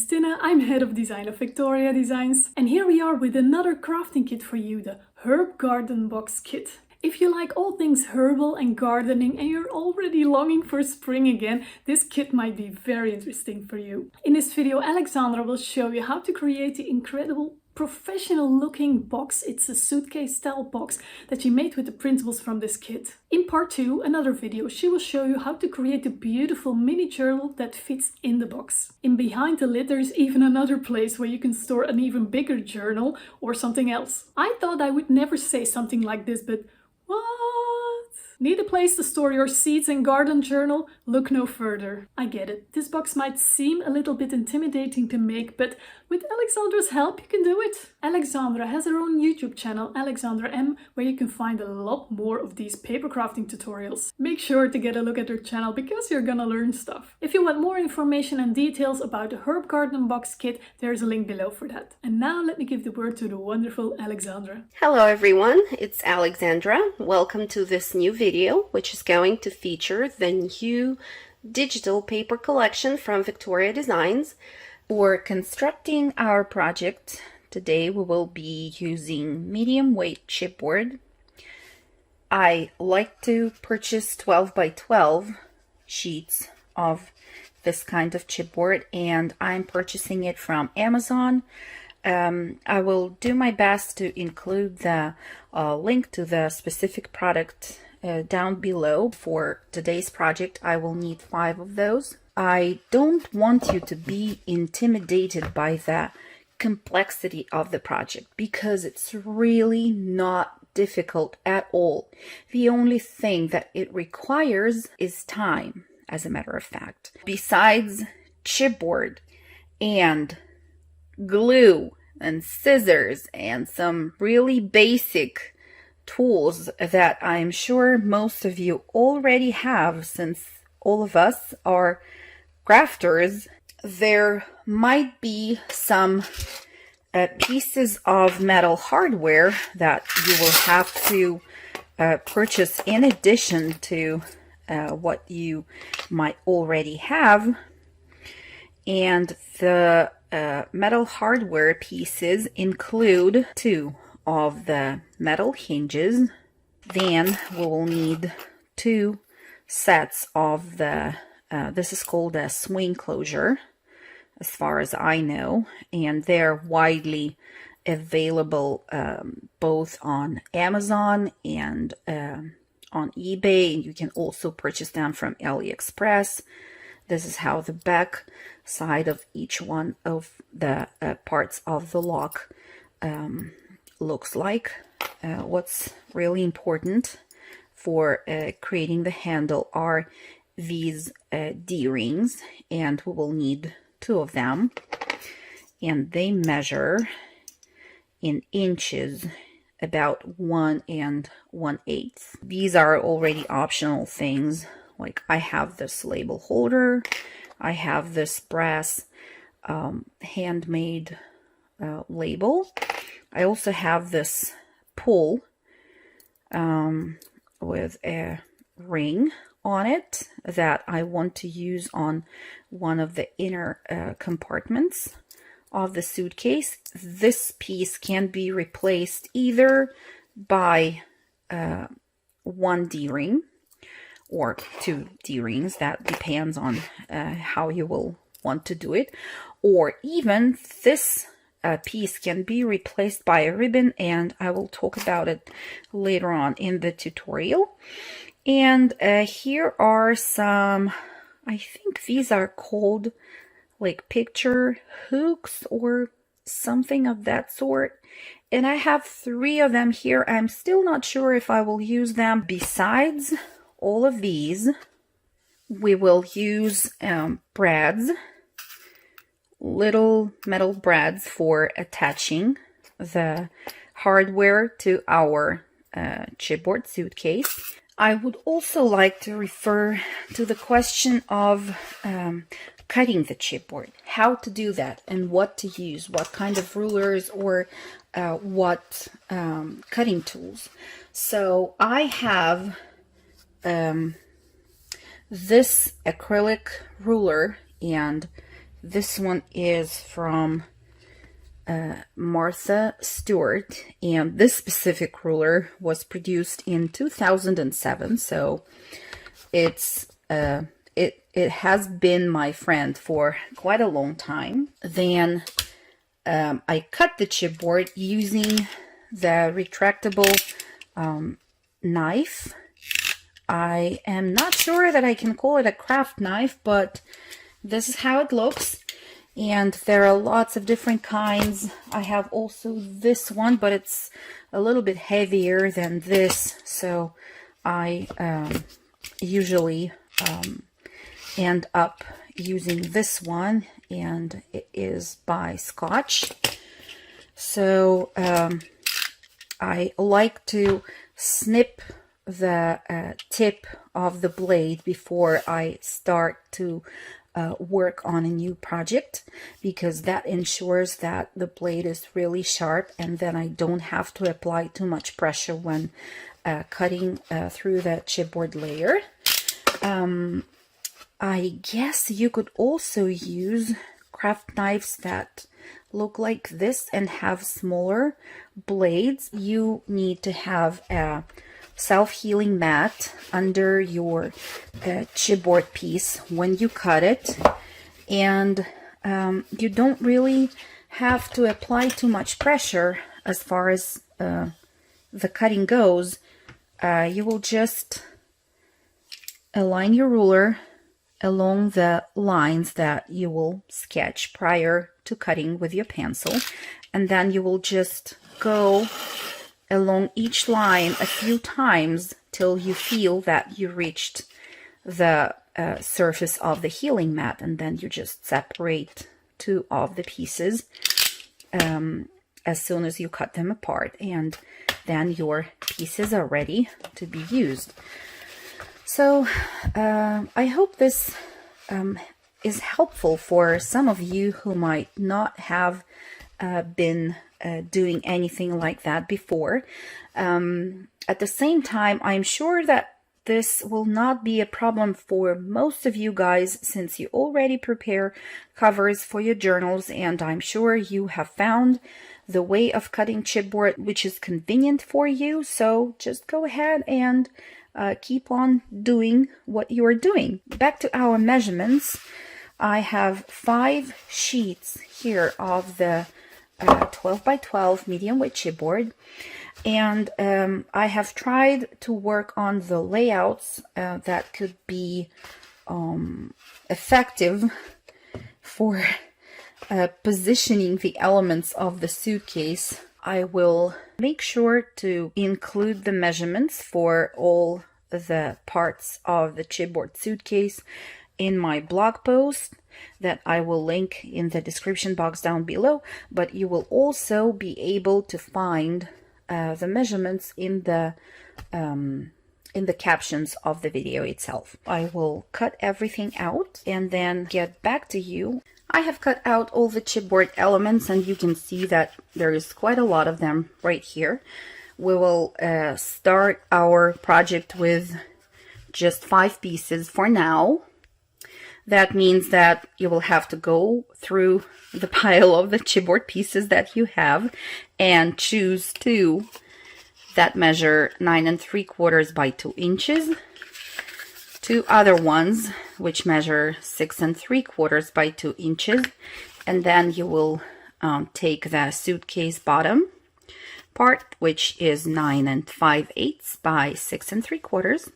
Christina, I'm head of design of VectoriaDesigns, and here we are with another crafting kit for you, the Herb Garden Box Kit. If you like all things herbal and gardening and you're already longing for spring again, this kit might be very interesting for you. In this video, Alexandra will show you how to create the incredible professional looking box. It's a suitcase style box that she made with the printables from this kit. In part 2, another video, she will show you how to create a beautiful mini journal that fits in the box. In behind the lid there is even another place where you can store an even bigger journal or something else. I thought I would never say something like this, but what? Need a place to store your seeds and garden journal? Look no further. I get it. This box might seem a little bit intimidating to make, but with Alexandra's help you can do it. Alexandra has her own YouTube channel, Alexandra M, where you can find a lot more of these paper crafting tutorials. Make sure to get a look at her channel because you're gonna learn stuff. If you want more information and details about the Herb Garden Box Kit, there's a link below for that. And now let me give the word to the wonderful Alexandra. Hello everyone, it's Alexandra. Welcome to this new video, which is going to feature the new digital paper collection from VectoriaDesigns. For constructing our project, today we will be using medium weight chipboard. I like to purchase 12 by 12 sheets of this kind of chipboard, and I'm purchasing it from Amazon. I will do my best to include the link to the specific product down below. For today's project, I will need 5 of those. I don't want you to be intimidated by the complexity of the project because it's really not difficult at all. The only thing that it requires is time, as a matter of fact. Besides chipboard and glue and scissors and some really basic tools that I'm sure most of you already have, since all of us are crafters, there might be some pieces of metal hardware that you will have to purchase in addition to what you might already have. And the metal hardware pieces include 2 of the metal hinges. Then we will need 2 sets of the this is called a swing closure, as far as I know, and they're widely available both on Amazon and on eBay. You can also purchase them from AliExpress. This is how the back side of each one of the parts of the lock looks like. What's really important for creating the handle are these D-rings, and we will need 2 of them, and they measure in inches about 1 1/8. These are already optional things. Like I have this label holder, I have this brass handmade label. I also have this pull with a ring on it that I want to use on one of the inner compartments of the suitcase. This piece can be replaced either by 1 D-ring or 2 D-rings, that depends on how you will want to do it, or even this piece can be replaced by a ribbon, and I will talk about it later on in the tutorial. And here are some, I think these are called like picture hooks or something of that sort. And I have 3 of them here. I'm still not sure if I will use them. Besides all of these, we will use brads, little metal brads for attaching the hardware to our chipboard suitcase. I would also like to refer to the question of cutting the chipboard, how to do that and what to use, what kind of rulers or what cutting tools. So I have this acrylic ruler and This one is from Martha Stewart, and this specific ruler was produced in 2007, so it has been my friend for quite a long time. Then I cut the chipboard using the retractable knife. I am not sure that I can call it a craft knife, but this is how it looks. And there are lots of different kinds. I have also this one, but it's a little bit heavier than this, so I usually end up using this one, and it is by Scotch. So I like to snip the tip of the blade before I start to work on a new project, because that ensures that the blade is really sharp, and then I don't have to apply too much pressure when cutting through the chipboard layer. I guess you could also use craft knives that look like this and have smaller blades. You need to have a self-healing mat under your chipboard piece when you cut it, and you don't really have to apply too much pressure as far as the cutting goes. You will just align your ruler along the lines that you will sketch prior to cutting with your pencil, and then you will just go along each line a few times till you feel that you reached the surface of the healing mat, and then you just separate two of the pieces as soon as you cut them apart, and then your pieces are ready to be used. So I hope this is helpful for some of you who might not have been doing anything like that before. At the same time, I'm sure that this will not be a problem for most of you guys, since you already prepare covers for your journals, and I'm sure you have found the way of cutting chipboard which is convenient for you. So just go ahead and keep on doing what you are doing. Back to our measurements. I have 5 sheets here of the 12 by 12 medium weight chipboard, and I have tried to work on the layouts that could be effective for positioning the elements of the suitcase. I will make sure to include the measurements for all the parts of the chipboard suitcase in my blog post that I will link in the description box down below, but you will also be able to find the measurements in the captions of the video itself. I will cut everything out and then get back to you. I have cut out all the chipboard elements, and you can see that there is quite a lot of them right here. We will start our project with just 5 pieces for now. That means that you will have to go through the pile of the chipboard pieces that you have and choose 2 that measure 9 3/4 by 2 inches. 2 other ones which measure 6 3/4 by 2 inches. And then you will take the suitcase bottom part, which is 9 5/8 by 6 3/4.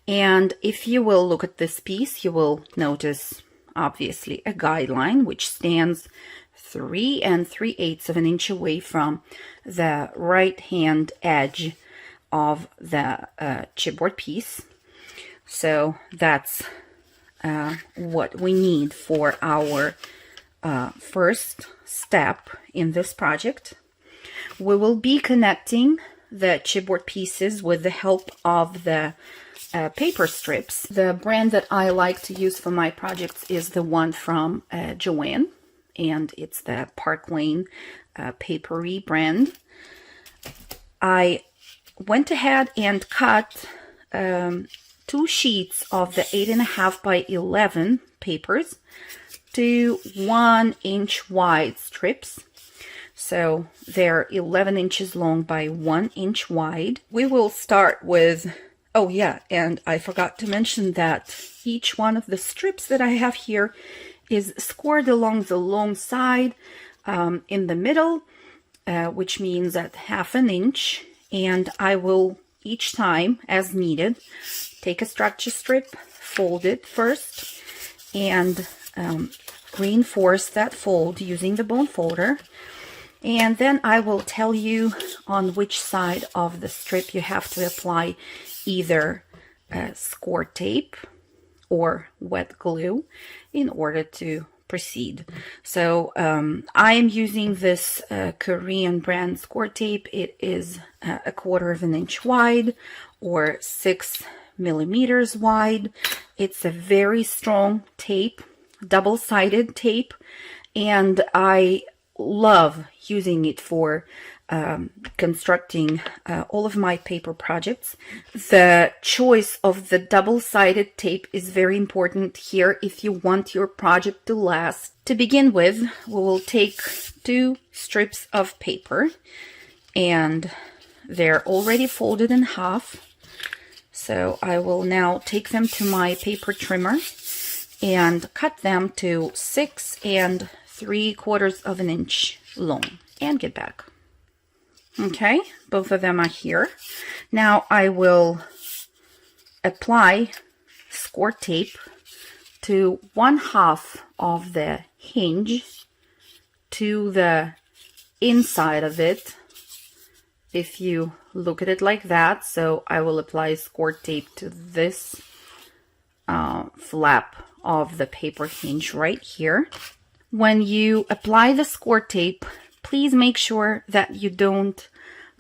And if you will look at this piece, you will notice obviously a guideline which stands 3 3/8 of an inch away from the right hand edge of the chipboard piece. So that's what we need for our first step in this project. We will be connecting the chipboard pieces with the help of the paper strips. The brand that I like to use for my projects is the one from Joann, and it's the Park Lane papery brand. I went ahead and cut 2 sheets of the 8.5 by 11 papers 2 1-inch wide strips. So they're 11 inches long by 1 inch wide. We will start with, oh yeah, and I forgot to mention that each one of the strips that I have here is scored along the long side in the middle, which means at 1/2 inch. And I will, each time as needed, take a structure strip, fold it first, and reinforce that fold using the bone folder. And then I will tell you on which side of the strip you have to apply either score tape or wet glue in order to proceed. So I am using this Korean brand score tape. It is 1/4 inch wide or 6 millimeters wide. It's a very strong tape, double-sided tape, and I love using it for constructing all of my paper projects. The choice of the double-sided tape is very important here if you want your project to last. To begin with, we will take 2 strips of paper, and they're already folded in half. So I will now take them to my paper trimmer and cut them to 6 3/4 inch long and get back. Okay, both of them are here. Now I will apply score tape to 1/2 of the hinge to the inside of it, if you look at it like that. So I will apply score tape to this flap of the paper hinge right here. When you apply the score tape, please make sure that you don't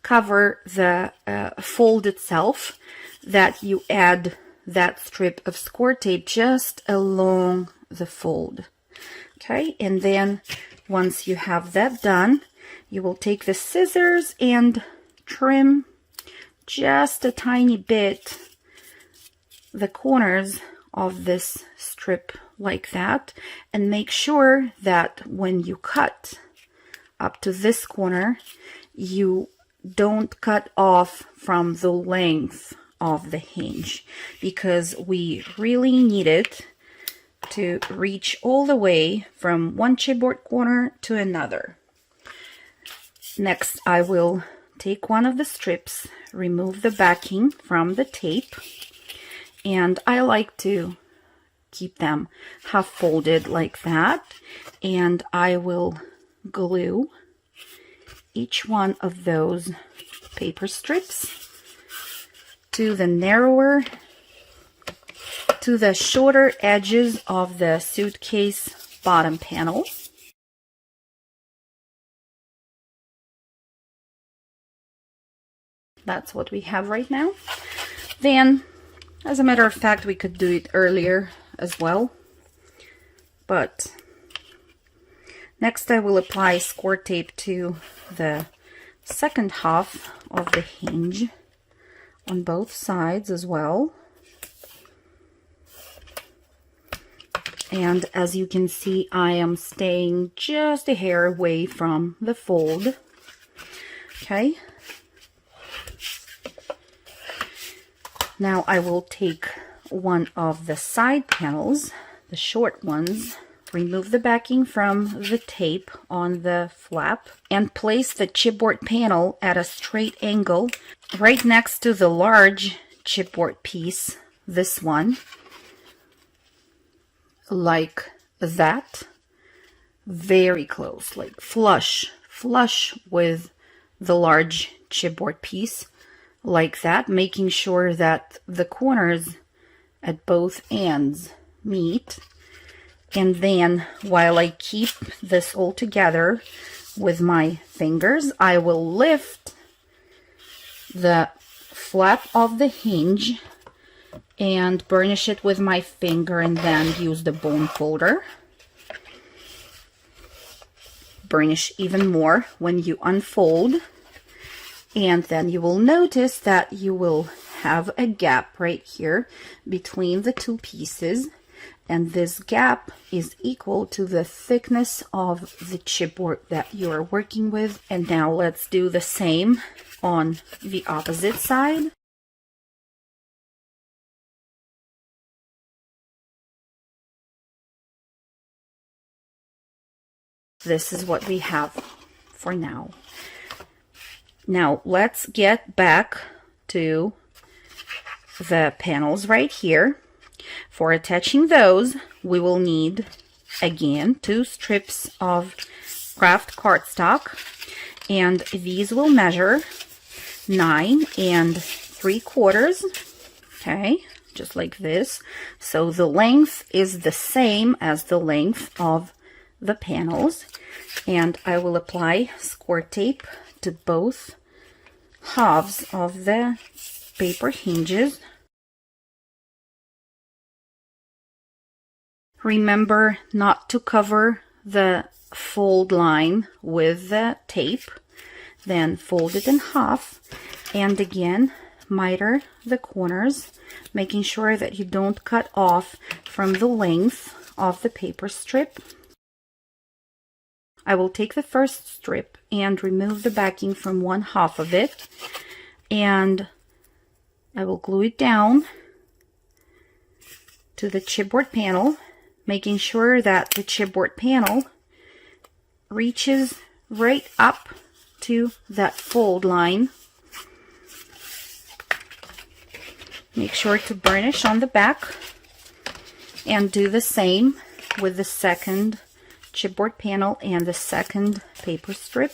cover the fold itself, that you add that strip of score tape just along the fold. Okay, and then once you have that done, you will take the scissors and trim just a tiny bit the corners of this strip like that, and make sure that when you cut up to this corner, you don't cut off from the length of the hinge, because we really need it to reach all the way from one chipboard corner to another. Next, I will take one of the strips, remove the backing from the tape, and I like to keep them half folded like that, and I will glue each one of those paper strips to the narrower, to the shorter edges of the suitcase bottom panel. That's what we have right now. Then, as a matter of fact, we could do it earlier as well, but next I will apply score tape to the second half of the hinge on both sides as well. And as you can see, I am staying just a hair away from the fold. Okay. Now I will take one of the side panels, the short ones, remove the backing from the tape on the flap, and place the chipboard panel at a straight angle right next to the large chipboard piece, this one, like that, very close, like flush with the large chipboard piece, like that, making sure that the corners at both ends meet. And then while I keep this all together with my fingers, I will lift the flap of the hinge and burnish it with my finger, and then use the bone folder. Burnish even more when you unfold, and then you will notice that you will have a gap right here between the two pieces, and this gap is equal to the thickness of the chipboard that you're working with. And now let's do the same on the opposite side. This is what we have for now. Now let's get back to the panels right here. For attaching those, we will need again 2 strips of craft cardstock, and these will measure 9 3/4. Okay, just like this. So the length is the same as the length of the panels, and I will apply score tape to both halves of the paper hinges. Remember not to cover the fold line with the tape. Then fold it in half, and again miter the corners, making sure that you don't cut off from the length of the paper strip. I will take the first strip and remove the backing from 1/2 of it, and I will glue it down to the chipboard panel, making sure that the chipboard panel reaches right up to that fold line. Make sure to burnish on the back, and do the same with the second chipboard panel and the second paper strip.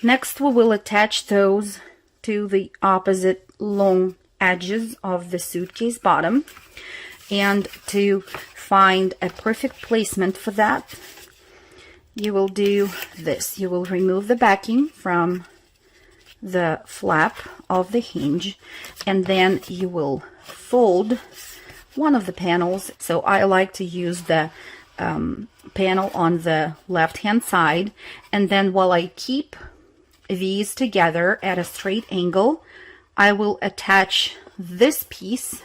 Next, we will attach those to the opposite long edges of the suitcase bottom. And to find a perfect placement for that, you will do this. You will remove the backing from the flap of the hinge, and then you will fold one of the panels. So I like to use the panel on the left hand side, and then while I keep these together at a straight angle, I will attach this piece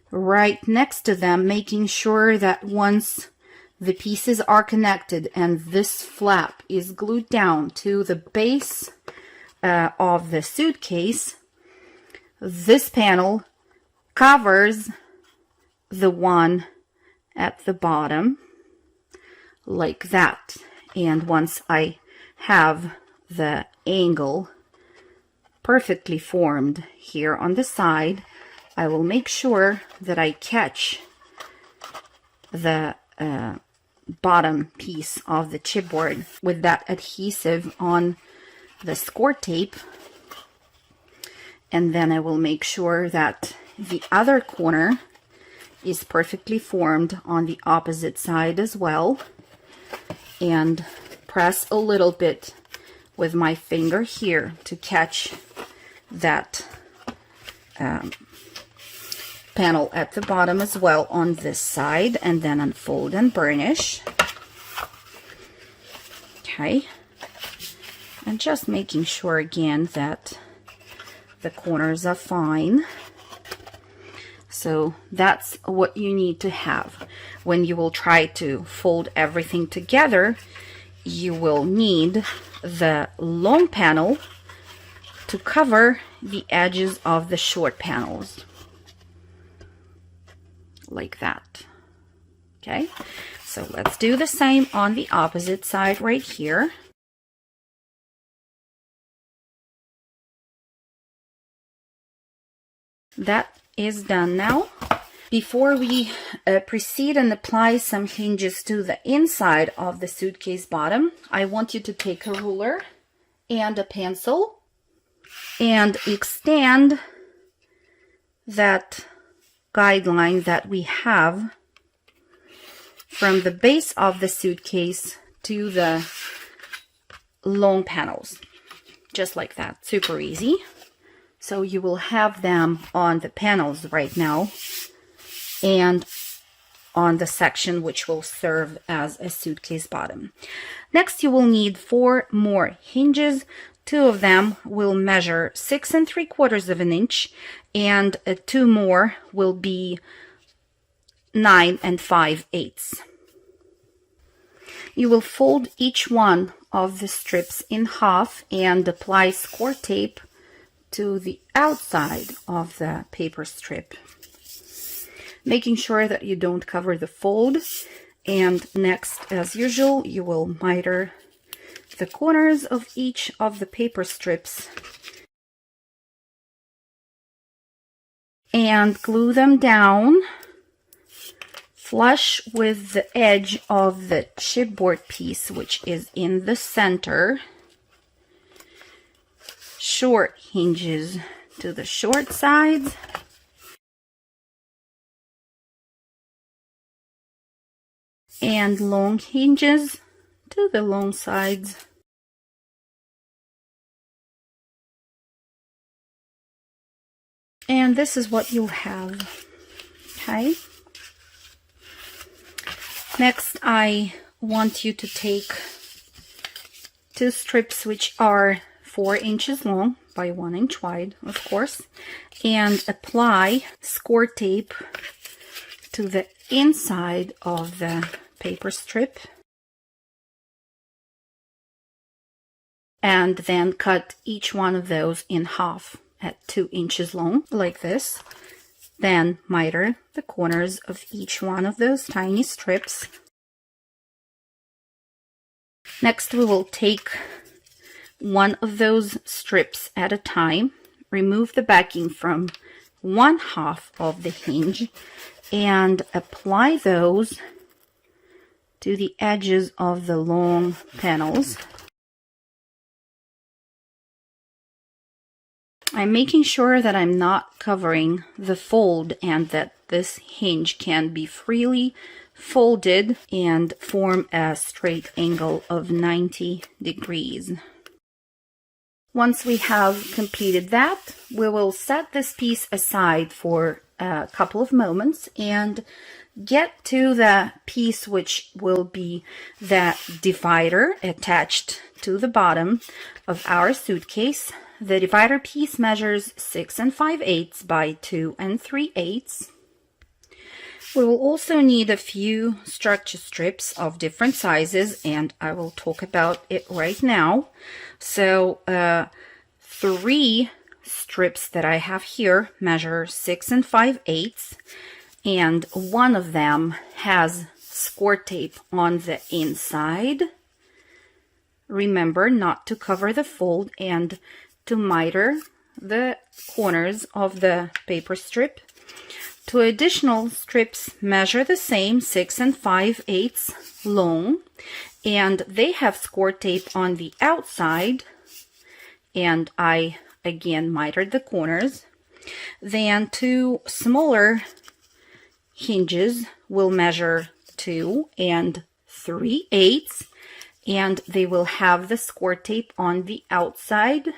right next to them, making sure that once the pieces are connected and this flap is glued down to the base of the suitcase, this panel covers the one at the bottom like that. And once I have the angle perfectly formed here on the side, I will make sure that I catch the bottom piece of the chipboard with that adhesive on the score tape, and then I will make sure that the other corner is perfectly formed on the opposite side as well, and press a little bit with my finger here to catch that panel at the bottom as well on this side, and then unfold and burnish. Okay, and just making sure again that the corners are fine. So that's what you need to have. When you will try to fold everything together, you will need the long panel to cover the edges of the short panels, like that. Okay, so let's do the same on the opposite side right here. That is done now. Before we proceed and apply some hinges to the inside of the suitcase bottom, I want you to take a ruler and a pencil and extend that guideline that we have from the base of the suitcase to the long panels, just like that. Super easy. So you will have them on the panels right now and on the section which will serve as a suitcase bottom. Next, you will need 4 more hinges Two of them will measure 6 3/4 of an inch, and two more will be 9 5/8. You will fold each one of the strips in half and apply score tape to the outside of the paper strip, making sure that you don't cover the fold. And next, as usual, you will miter the corners of each of the paper strips and glue them down flush with the edge of the chipboard piece, which is in the center. Short hinges to the short sides. And long hinges to the long sides. And this is what you'll have. Okay. Next, I want you to take two strips which are 4 inches long by 1 inch wide, of course, and apply score tape to the inside of the paper strip, and then cut each one of those in half at 2 inches long, like this. Then miter the corners of each one of those tiny strips. Next, we will take one of those strips at a time, remove the backing from one half of the hinge, and apply those to the edges of the long panels. I'm making sure that I'm not covering the fold and that this hinge can be freely folded and form a straight angle of 90 degrees. Once we have completed that, we will set this piece aside for a couple of moments and get to the piece which will be the divider attached to the bottom of our suitcase. The divider piece measures 6 5/8 by 2 3/8. We will also need a few structure strips of different sizes, and I will talk about it right now. So 3 strips that I have here measure 6 5/8, and one of them has score tape on the inside. Remember not to cover the fold and to miter the corners of the paper strip. 2 additional strips measure the same, 6 5/8 long, and they have score tape on the outside, and I again mitered the corners. Then 2 smaller hinges will measure 2 3/8, and they will have the score tape on the outside.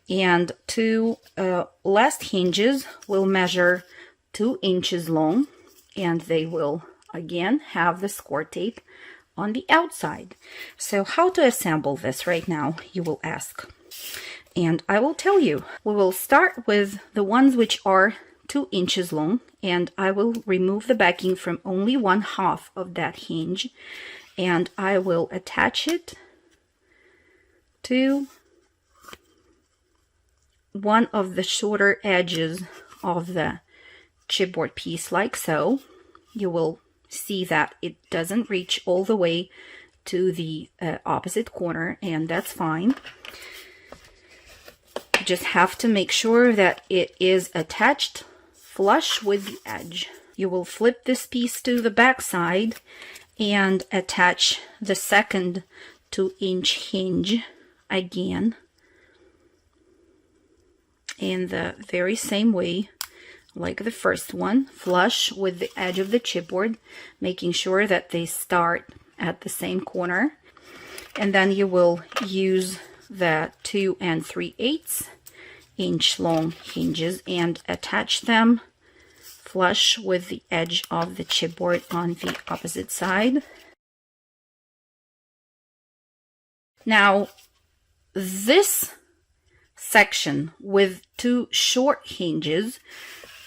And 2 last hinges will measure 2 inches long, and they will again have the score tape on the outside. So how to assemble this right now, you will ask. And I will tell you. We will start with the ones which are 2 inches long, and I will remove the backing from only one half of that hinge, and I will attach it to one of the shorter edges of the chipboard piece, like so. You will see that it doesn't reach all the way to the opposite corner, and that's fine. You just have to make sure that it is attached flush with the edge. You will flip this piece to the back side and attach the second 2-inch hinge again in the very same way like the first one, flush with the edge of the chipboard, making sure that they start at the same corner. And then you will use the 2 3/8 inch long hinges and attach them flush with the edge of the chipboard on the opposite side. Now, this section with two short hinges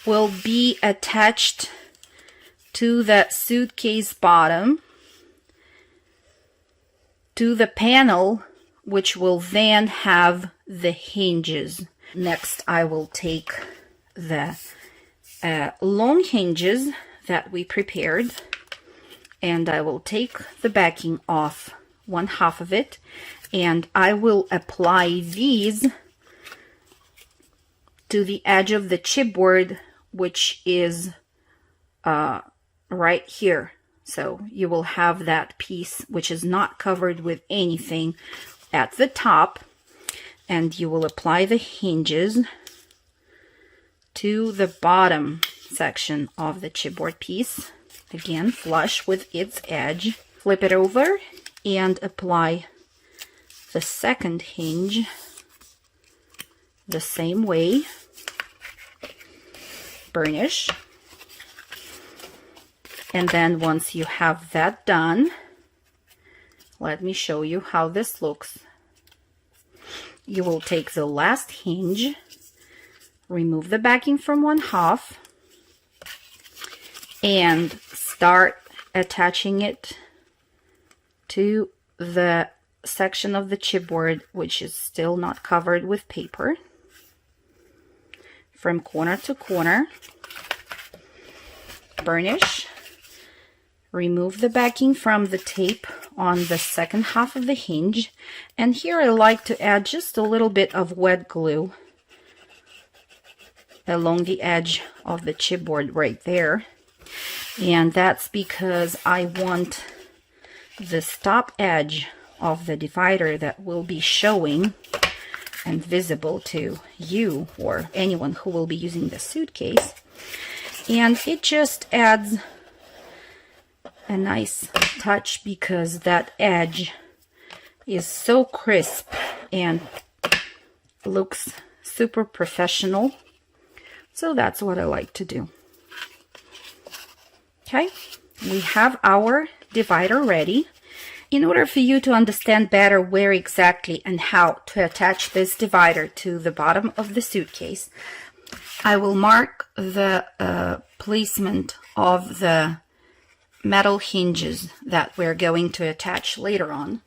will be attached to the suitcase bottom to the panel, which will then have the hinges. Next, I will take the long hinges that we prepared, and I will take the backing off one half of it, and I will apply these to the edge of the chipboard, which is right here. So you will have that piece which is not covered with anything at the top, and you will apply the hinges to the bottom section of the chipboard piece, again flush with its edge. Flip it over and apply the second hinge the same way. Burnish. And then once you have that done, let me show you how this looks. You will take the last hinge, remove the backing from one half, and start attaching it to the section of the chipboard which is still not covered with paper, from corner to corner. Burnish. Remove the backing from the tape on the second half of the hinge, and here I like to add just a little bit of wet glue along the edge of the chipboard right there, and that's because I want the top edge of the divider that will be showing and visible to you or anyone who will be using the suitcase, and it just adds a nice touch because that edge is so crisp and looks super professional. So that's what I like to do. Okay, we have our divider ready. In order for you to understand better where exactly and how to attach this divider to the bottom of the suitcase, I will mark the placement of the metal hinges that we're going to attach later on,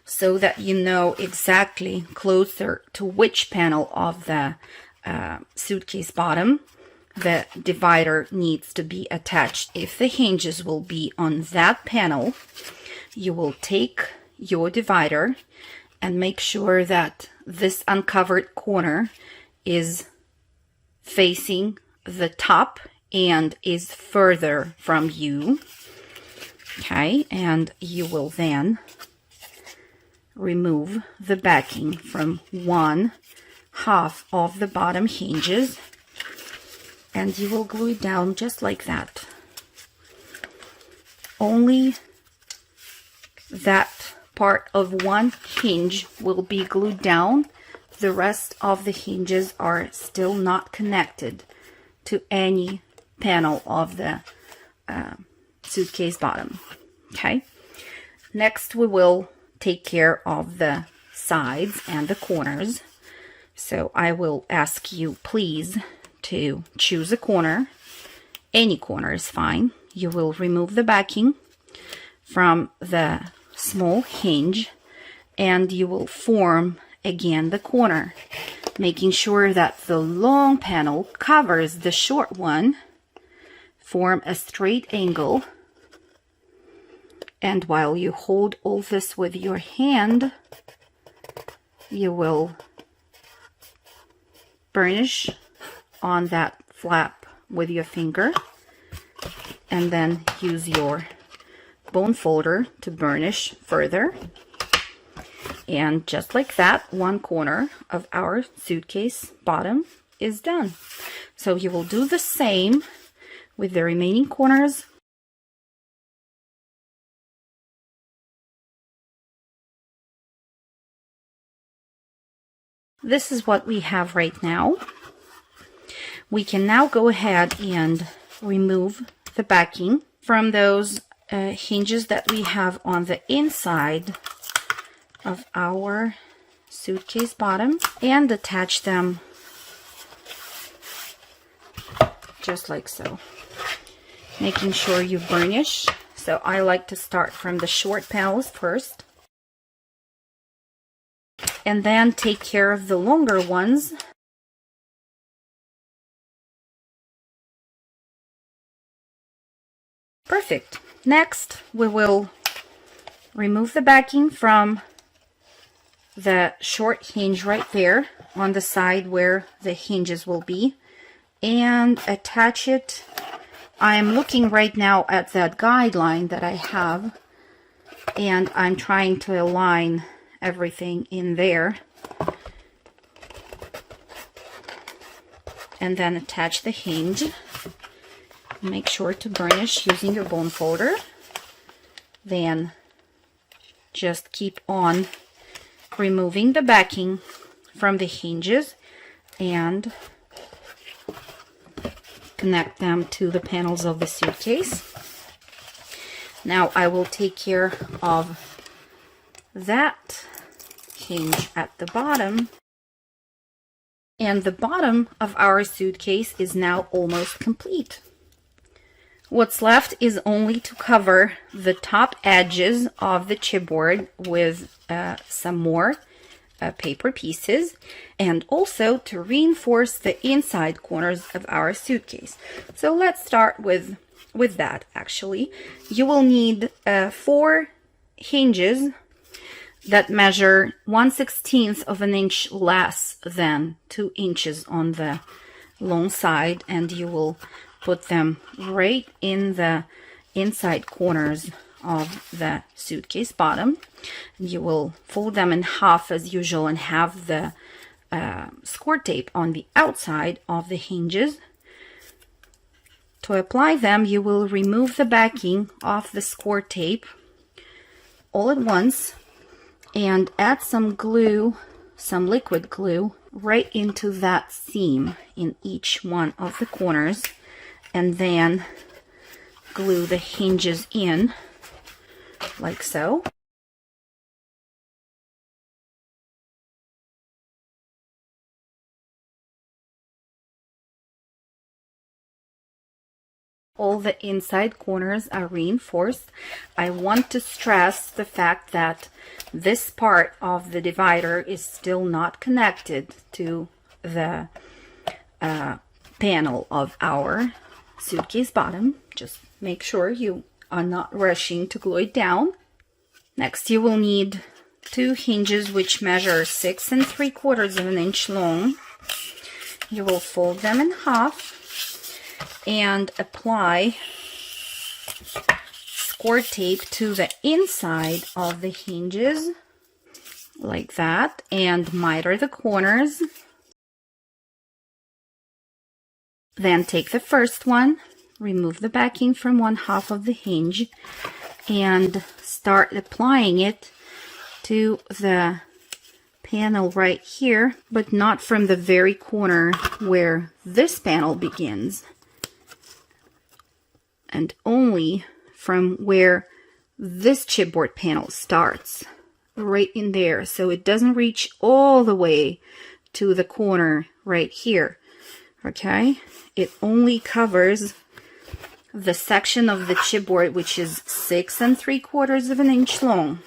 so that you know exactly closer to which panel of the suitcase bottom the divider needs to be attached. If the hinges will be on that panel, you will take your divider and make sure that this uncovered corner is facing the top and is further from you. Okay, and you will then remove the backing from one half of the bottom hinges, and you will glue it down just like that. Only that part of one hinge will be glued down. The rest of the hinges are still not connected to any panel of the suitcase bottom. Okay, next we will take care of the sides and the corners. So I will ask you please to choose a corner. Any corner is fine. You will remove the backing from the small hinge, and you will form again the corner, making sure that the long panel covers the short one. Form a straight angle, and while you hold all this with your hand, you will burnish on that flap with your finger, and then use your bone folder to burnish further. And just like that, one corner of our suitcase bottom is done. So you will do the same with the remaining corners. This is what we have right now. We can now go ahead and remove the backing from those hinges that we have on the inside of our suitcase bottom and attach them just like so, making sure you burnish. So I like to start from the short panels first and then take care of the longer ones. Perfect. Next, we will remove the backing from the short hinge right there on the side where the hinges will be and attach it. I'm looking right now at that guideline that I have and I'm trying to align everything in there and then attach the hinge. Make sure to burnish using your bone folder. Then just keep on removing the backing from the hinges and connect them to the panels of the suitcase. Now I will take care of that hinge at the bottom. And the bottom of our suitcase is now almost complete. What's left is only to cover the top edges of the chipboard with some more paper pieces and also to reinforce the inside corners of our suitcase. So let's start with that actually. You will need 4 hinges that measure 1/16 of an inch less than 2 inches on the long side, and you will put them right in the inside corners of the suitcase bottom. You will fold them in half as usual and have the score tape on the outside of the hinges. To apply them, you will remove the backing off the score tape all at once and add some glue, some liquid glue, right into that seam in each one of the corners, and then glue the hinges in like so. All the inside corners are reinforced. I want to stress the fact that this part of the divider is still not connected to the panel of our suitcase bottom. Just make sure you are not rushing to glue it down. Next, you will need 2 hinges which measure 6 3/4 of an inch long. You will fold them in half and apply score tape to the inside of the hinges like that and miter the corners. Then take the first one, remove the backing from 1/2 of the hinge and start applying it to the panel right here, but not from the very corner where this panel begins, and only from where this chipboard panel starts, right in there, so it doesn't reach all the way to the corner right here. Okay, it only covers the section of the chipboard which is 6 3/4 of an inch long.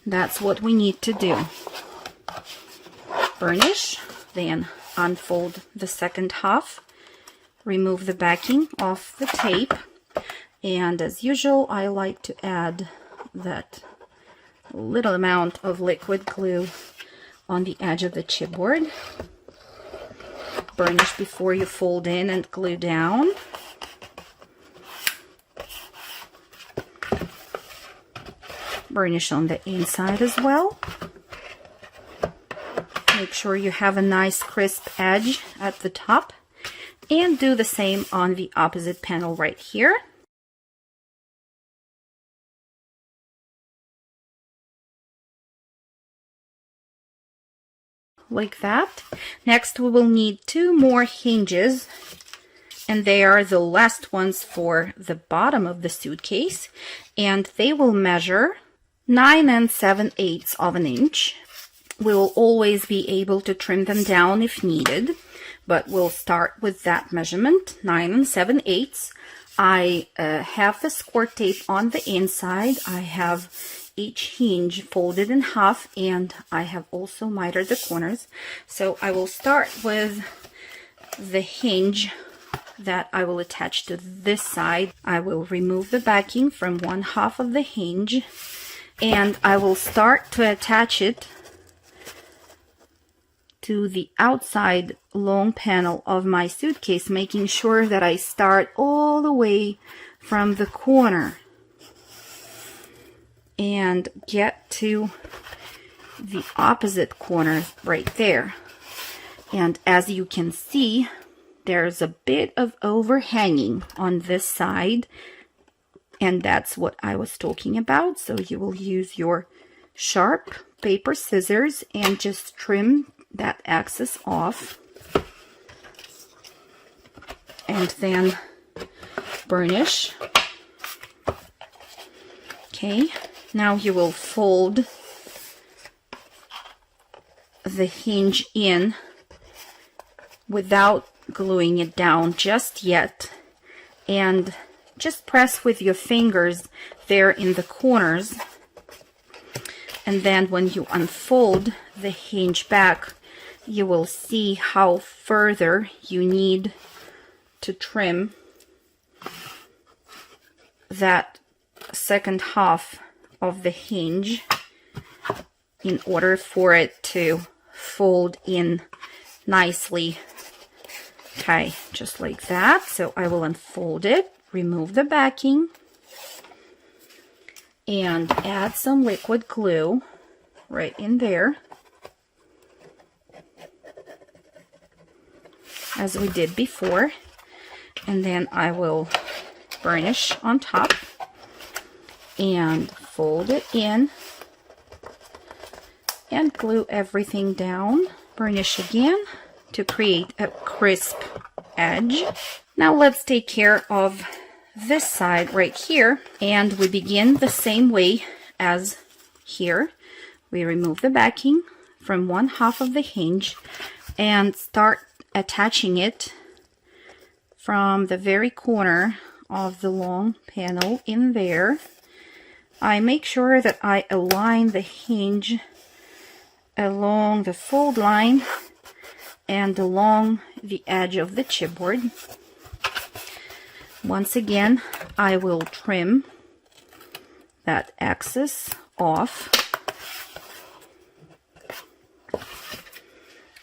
That's what we need to do. Burnish, then unfold the second half, remove the backing off the tape, and as usual I like to add that little amount of liquid glue on the edge of the chipboard. Burnish before you fold in and glue down. Burnish on the inside as well. Make sure you have a nice crisp edge at the top, and do the same on the opposite panel right here. Like that. Next we will need 2 more hinges, and they are the last ones for the bottom of the suitcase, and they will measure 9 7/8 of an inch. We'll always be able to trim them down if needed, but we'll start with that measurement, 9 7/8. I have the squirt tape on the inside. I have each hinge folded in half, and I have also mitered the corners. So I will start with the hinge that I will attach to this side. I will remove the backing from one half of the hinge, and I will start to attach it to the outside long panel of my suitcase, making sure that I start all the way from the corner and get to the opposite corner right there. And as you can see, there's a bit of overhanging on this side, and that's what I was talking about. So you will use your sharp paper scissors and just trim that excess off, and then burnish. Okay, now you will fold the hinge in without gluing it down just yet, and just press with your fingers there in the corners, and then when you unfold the hinge back, you will see how further you need to trim that second half of the hinge in order for it to fold in nicely. Okay, just like that. So I will unfold it, remove the backing, and add some liquid glue right in there, as we did before. And then I will burnish on top and fold it in and glue everything down. Burnish again to create a crisp edge. Now let's take care of this side right here, and we begin the same way as here. We remove the backing from one half of the hinge and start attaching it from the very corner of the long panel in there. I make sure that I align the hinge along the fold line and along the edge of the chipboard. Once again, I will trim that excess off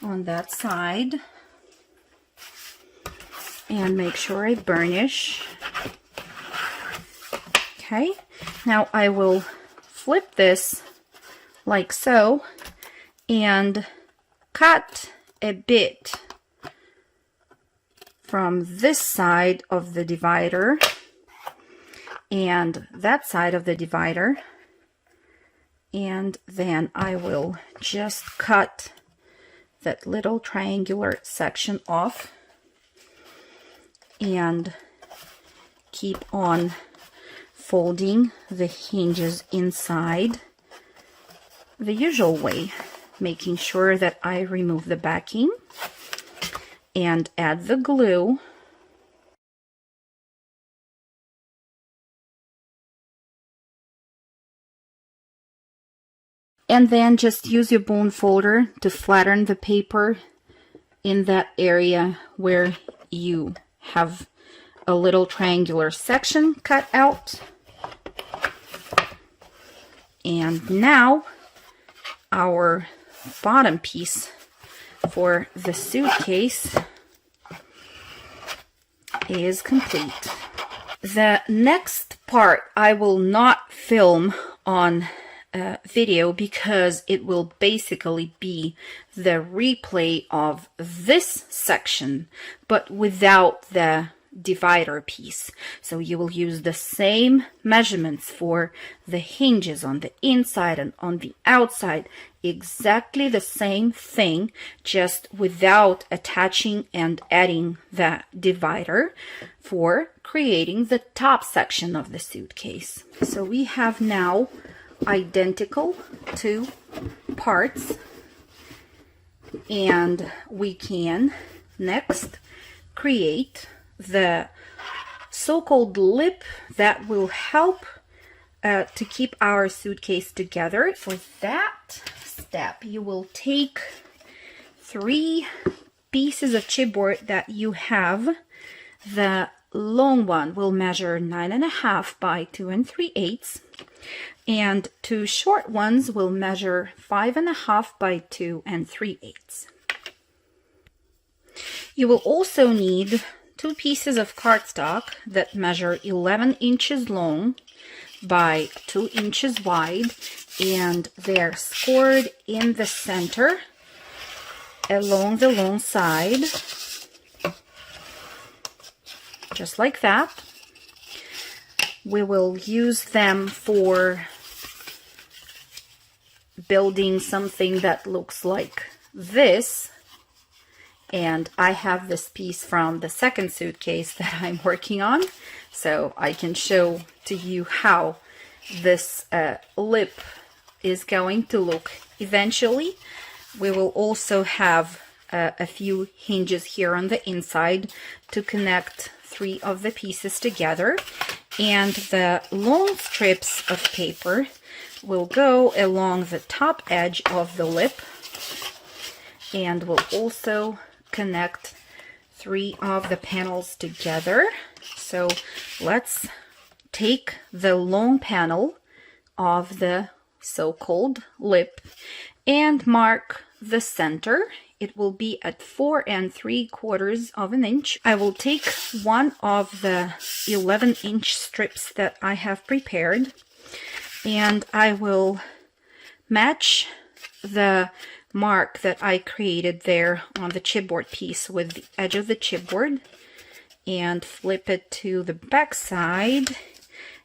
on that side and make sure I burnish. Okay, now I will flip this like so and cut a bit from this side of the divider and that side of the divider, and then I will just cut that little triangular section off and keep on folding the hinges inside the usual way, making sure that I remove the backing and add the glue. And then just use your bone folder to flatten the paper in that area where you have a little triangular section cut out. And now our bottom piece for the suitcase is complete. The next part I will not film on video because it will basically be the replay of this section but without the divider piece. So you will use the same measurements for the hinges on the inside and on the outside, exactly the same thing, just without attaching and adding the divider for creating the top section of the suitcase. So we have now identical two parts And we can next create the so-called lip that will help to keep our suitcase together. For that step, you will take 3 pieces of chipboard that you have. The long one will measure 9.5 by 2 3/8, and 2 short ones will measure 5.5 by 2 3/8. You will also need 2 pieces of cardstock that measure 11 inches long by 2 inches wide, and they're scored in the center along the long side, just like that. We will use them for building something that looks like this. And I have this piece from the second suitcase that I'm working on, so I can show to you how this lip is going to look eventually. We will also have a few hinges here on the inside to connect 3 of the pieces together, and the long strips of paper will go along the top edge of the lip and will also connect 3 of the panels together. So let's take the long panel of the so-called lip and mark the center. It will be at 4 3/4 of an inch. I will take one of the 11-inch strips that I have prepared, and I will match the mark that I created there on the chipboard piece with the edge of the chipboard, and flip it to the back side,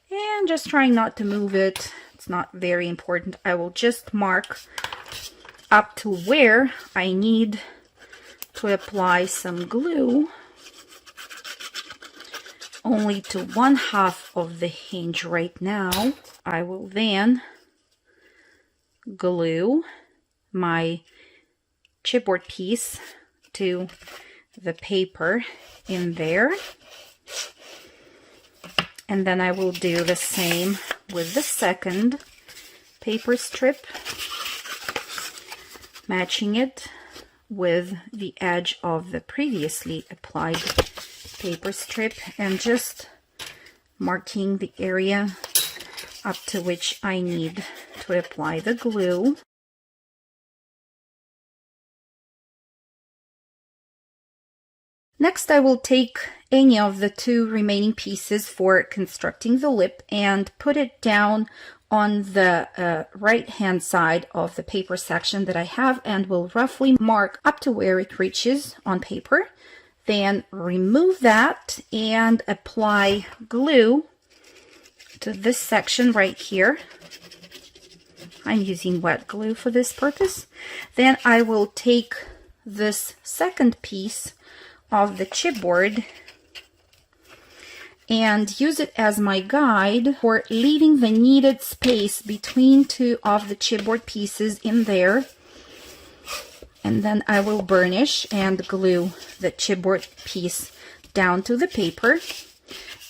and just trying not to move it. It's not very important. I will just mark up to where I need to apply some glue, only to 1/2 of the hinge right now. I will then glue my chipboard piece to the paper in there, and then I will do the same with the second paper strip, matching it with the edge of the previously applied paper strip, and just marking the area up to which I need to apply the glue. Next, I will take any of the 2 remaining pieces for constructing the lip and put it down on the right-hand side of the paper section that I have, and will roughly mark up to where it reaches on paper. Then remove that and apply glue to this section right here. I'm using wet glue for this purpose. Then I will take this second piece of the chipboard and use it as my guide for leaving the needed space between 2 of the chipboard pieces in there. And then I will burnish and glue the chipboard piece down to the paper.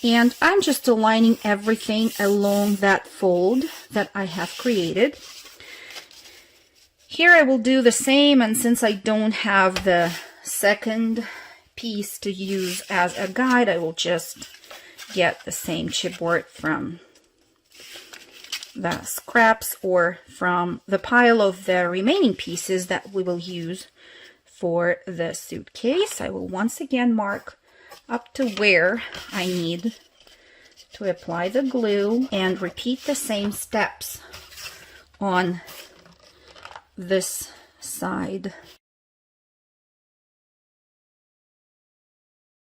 And I'm just aligning everything along that fold that I have created. Here I will do the same, and since I don't have the second piece to use as a guide, I will just get the same chipboard from the scraps or from the pile of the remaining pieces that we will use for the suitcase. I will once again mark up to where I need to apply the glue and repeat the same steps on this side.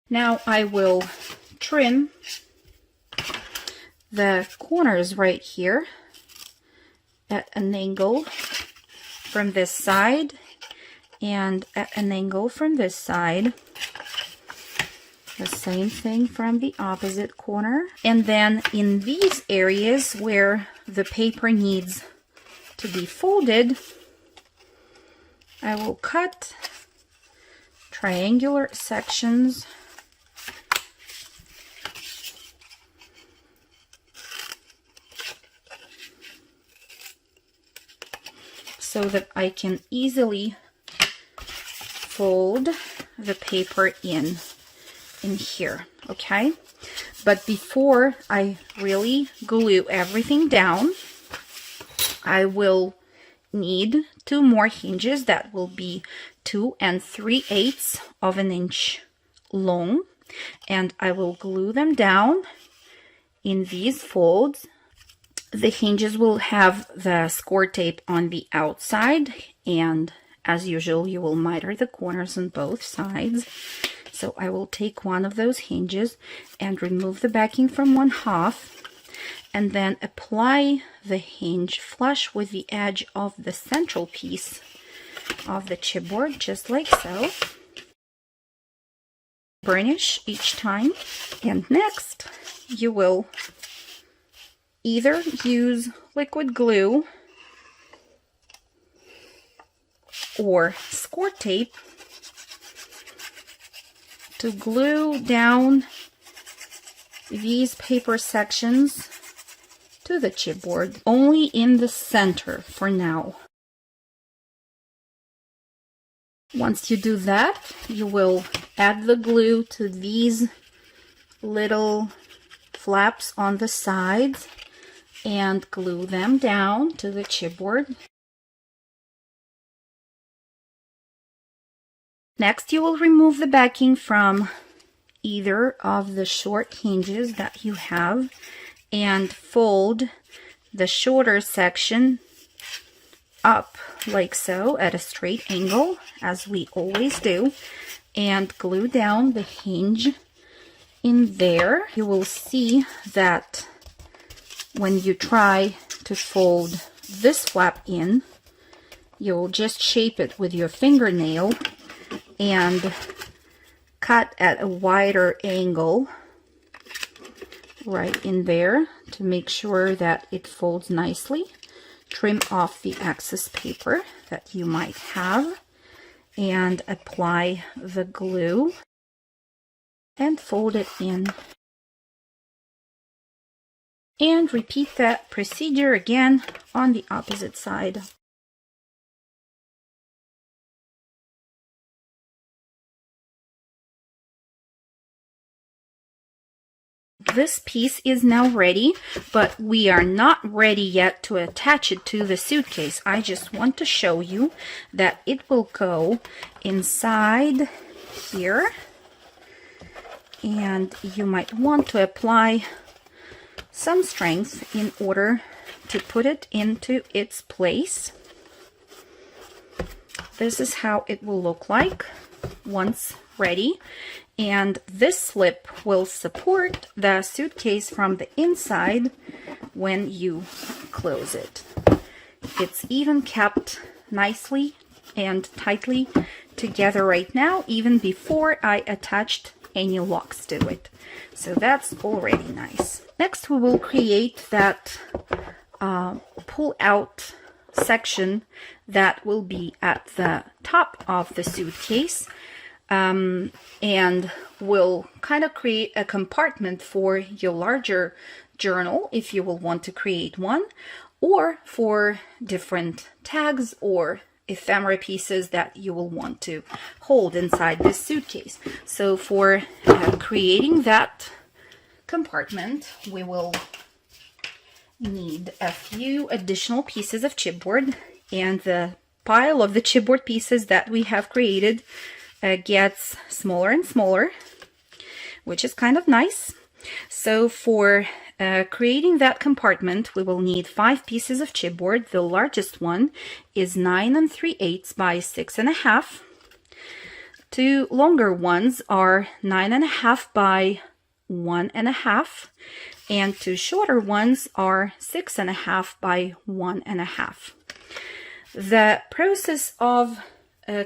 Now I will trim the corners right here at an angle from this side and at an angle from this side. The same thing from the opposite corner. And then in these areas where the paper needs to be folded, I will cut triangular sections so that I can easily fold the paper in here, okay? But before I really glue everything down, I will need 2 more hinges that will be 2 3/8 of an inch long, and I will glue them down in these folds. The hinges will have the score tape on the outside, and as usual you will miter the corners on both sides. So I will take one of those hinges and remove the backing from 1/2, and then apply the hinge flush with the edge of the central piece of the chipboard, just like so. Burnish each time. And next you will either use liquid glue or score tape to glue down these paper sections to the chipboard, only in the center for now. Once you do that, you will add the glue to these little flaps on the sides and glue them down to the chipboard. Next, you will remove the backing from either of the short hinges that you have and fold the shorter section up like so at a straight angle, as we always do, and glue down the hinge in there. You will see that when you try to fold this flap in, you'll just shape it with your fingernail and cut at a wider angle right in there to make sure that it folds nicely. Trim off the excess paper that you might have and apply the glue and fold it in. And repeat that procedure again on the opposite side. This piece is now ready, but we are not ready yet to attach it to the suitcase. I just want to show you that it will go inside here, and you might want to apply some strength in order to put it into its place. This is how it will look like once ready. And this slip will support the suitcase from the inside when you close it. It's even kept nicely and tightly together right now, even before I attached any locks to it. So that's already nice. Next, we will create that pull out section that will be at the top of the suitcase. And we'll kind of create a compartment for your larger journal if you will want to create one, or for different tags or ephemera pieces that you will want to hold inside this suitcase. So for creating that compartment, we will need a few additional pieces of chipboard, and the pile of the chipboard pieces that we have created gets smaller and smaller, which is kind of nice. So for creating that compartment, we will need 5 pieces of chipboard. The largest one is 9 3/8 by 6.5. 2 longer ones are 9.5 by 1.5, and 2 shorter ones are 6.5 by 1.5. The process of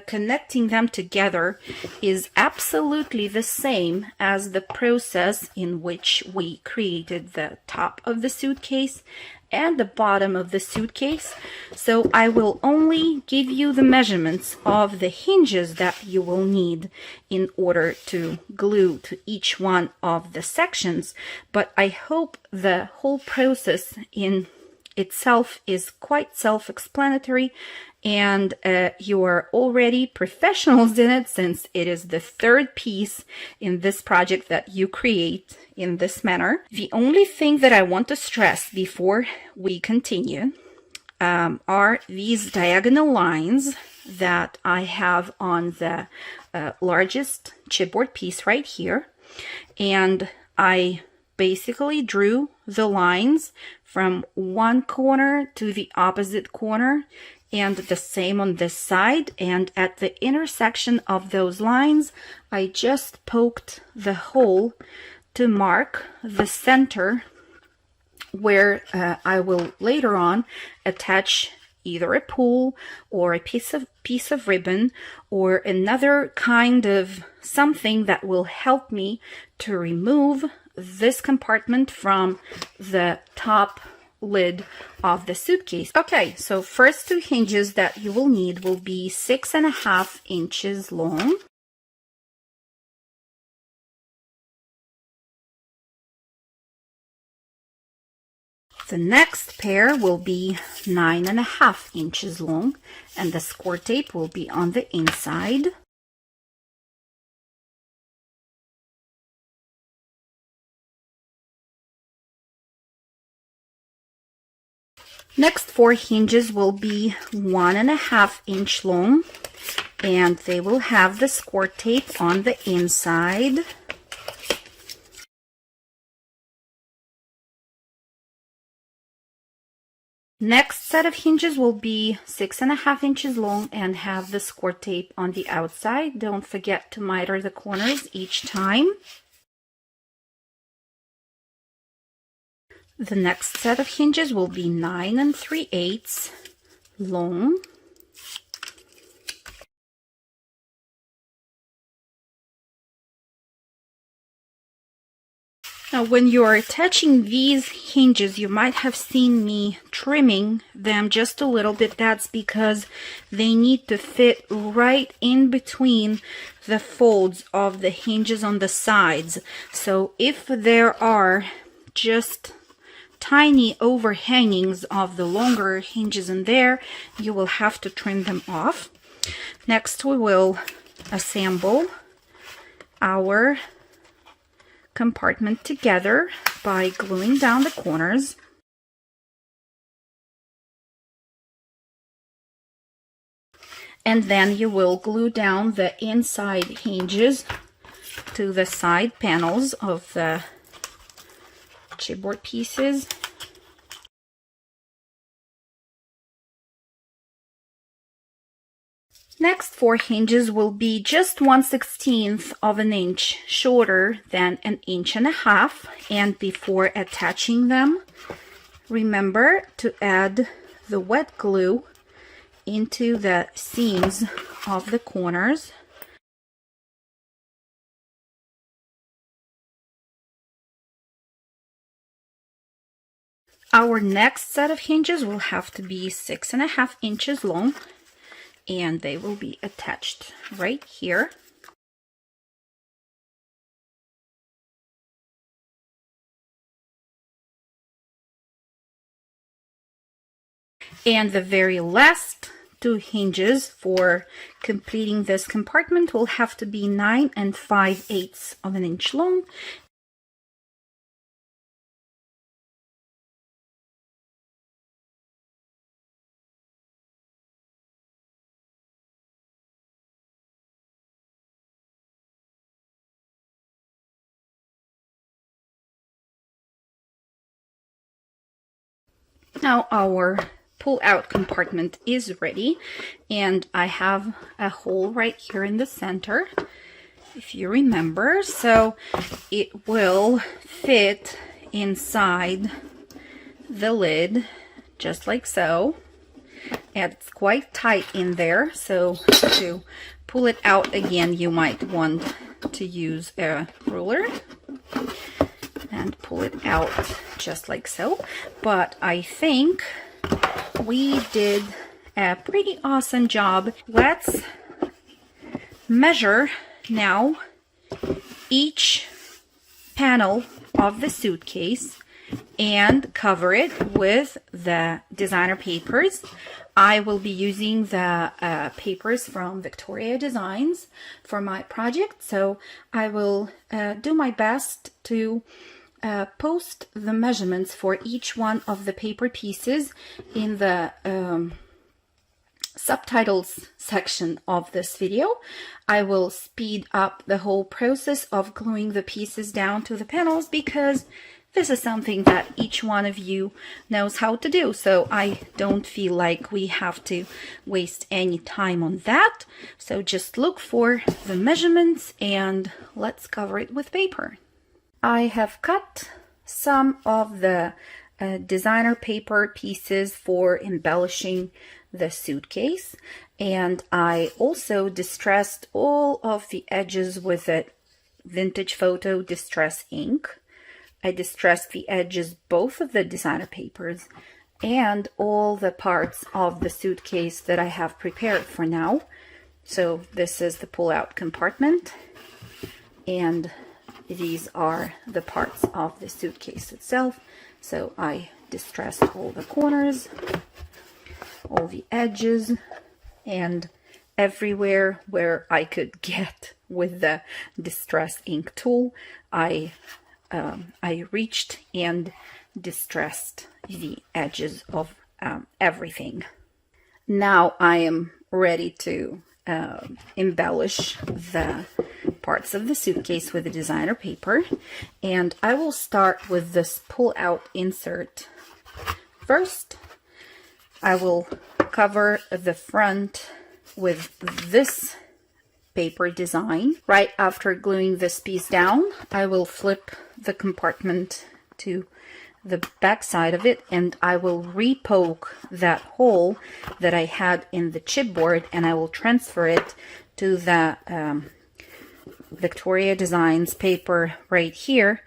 connecting them together is absolutely the same as the process in which we created the top of the suitcase and the bottom of the suitcase, so I will only give you the measurements of the hinges that you will need in order to glue to each one of the sections. But I hope the whole process in itself is quite self-explanatory, and you are already professionals in it, since it is the third piece in this project that you create in this manner. The only thing that I want to stress before we continue are these diagonal lines that I have on the largest chipboard piece right here, and I basically drew the lines from one corner to the opposite corner, and the same on this side. And at the intersection of those lines, I just poked the hole to mark the center where I will later on attach either a pull or a piece of ribbon or another kind of something that will help me to remove this compartment from the top lid of the suitcase. Okay, so first two hinges that you will need will be 6.5 inches long. The next pair will be 9.5 inches long, and the score tape will be on the inside. Next four hinges will be 1.5 inch long, and they will have the score tape on the inside. Next set of hinges will be 6.5 inches long and have the score tape on the outside. Don't forget to miter the corners each time. The next set of hinges will be 9 3/8 long. Now, when you are attaching these hinges, you might have seen me trimming them just a little bit. That's because they need to fit right in between the folds of the hinges on the sides. So if there are just tiny overhangings of the longer hinges in there, you will have to trim them off. Next, we will assemble our compartment together by gluing down the corners. And then you will glue down the inside hinges to the side panels of the chipboard pieces. Next four hinges will be just 1/16 of an inch shorter than 1.5 inches, and before attaching them, remember to add the wet glue into the seams of the corners. Our next set of hinges will have to be 6.5 inches long, and they will be attached right here. And the very last two hinges for completing this compartment will have to be 9 5/8 of an inch long. Now our pull-out compartment is ready, and I have a hole right here in the center, if you remember, so it will fit inside the lid just like so, and it's quite tight in there, so to pull it out again you might want to use a ruler. And and pull it out just like so. But I think we did a pretty awesome job. Let's measure now each panel of the suitcase and cover it with the designer papers. I will be using the papers from VectoriaDesigns for my project, so I will do my best to post the measurements for each one of the paper pieces in the subtitles section of this video. I will speed up the whole process of gluing the pieces down to the panels because this is something that each one of you knows how to do, so I don't feel like we have to waste any time on that. So just look for the measurements and let's cover it with paper. I have cut some of the designer paper pieces for embellishing the suitcase, and I also distressed all of the edges with a vintage photo distress ink. I distressed the edges, both of the designer papers and all the parts of the suitcase that I have prepared for now. So this is the pull-out compartment, and these are the parts of the suitcase itself. So I distressed all the corners, all the edges, and everywhere where I could get with the distress ink tool, I reached and distressed the edges of everything. Now I am ready to embellish the parts of the suitcase with the designer paper, and I will start with this pull-out insert. First, I will cover the front with this paper design. Right after gluing this piece down, I will flip the compartment to the back side of it, and I will repoke that hole that I had in the chipboard, and I will transfer it to the VectoriaDesigns paper right here,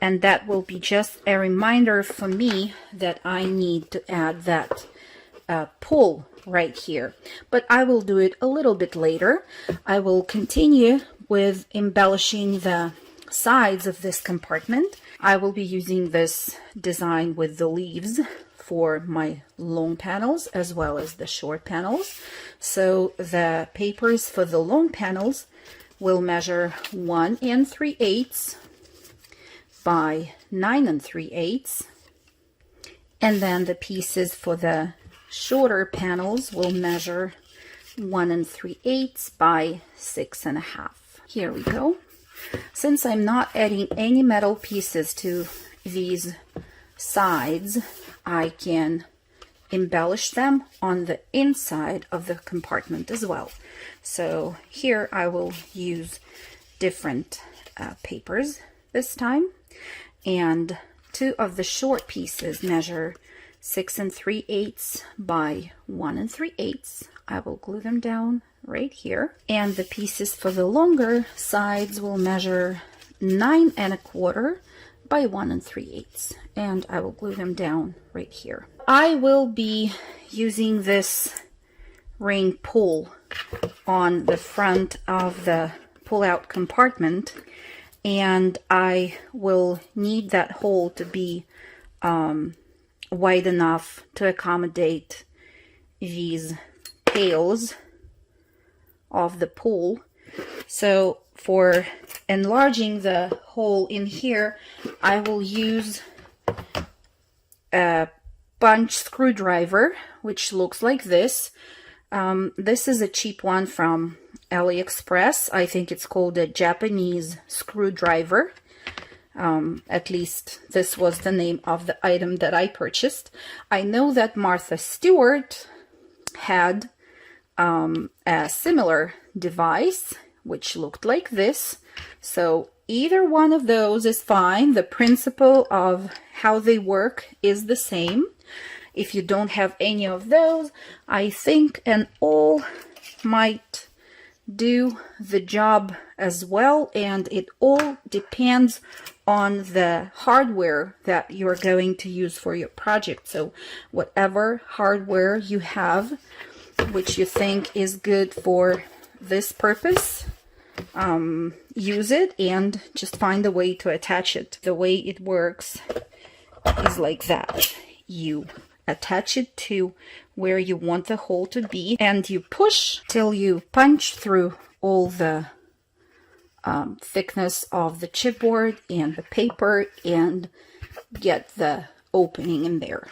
and that will be just a reminder for me that I need to add that pull right here. But I will do it a little bit later. I will continue with embellishing the sides of this compartment. I will be using this design with the leaves for my long panels as well as the short panels. So the papers for the long panels will measure 1 3/8 by 9 3/8, and then the pieces for the shorter panels will measure 1 3/8 by 6.5. Here we go. Since I'm not adding any metal pieces to these sides, I can embellish them on the inside of the compartment as well. So here I will use different papers this time, and two of the short pieces measure 6 3/8 by 1 3/8. I will glue them down right here, and the pieces for the longer sides will measure 9 1/4 by 1 3/8, and I will glue them down right here. I will be using this ring pull on the front of the pull-out compartment, and I will need that hole to be wide enough to accommodate these tails of the pull. So for enlarging the hole in here, I will use a bunch screwdriver, which looks like this. This is a cheap one from AliExpress. I think it's called a Japanese screwdriver. At least this was the name of the item that I purchased. I know that Martha Stewart had a similar device which looked like this. So either one of those is fine. The principle of how they work is the same. If you don't have any of those, I think an awl might do the job as well, and it all depends on the hardware that you're going to use for your project. So whatever hardware you have which you think is good for this purpose, use it and just find a way to attach it. The way it works is like that. You attach it to where you want the hole to be, and you push till you punch through all the thickness of the chipboard and the paper and get the opening in there.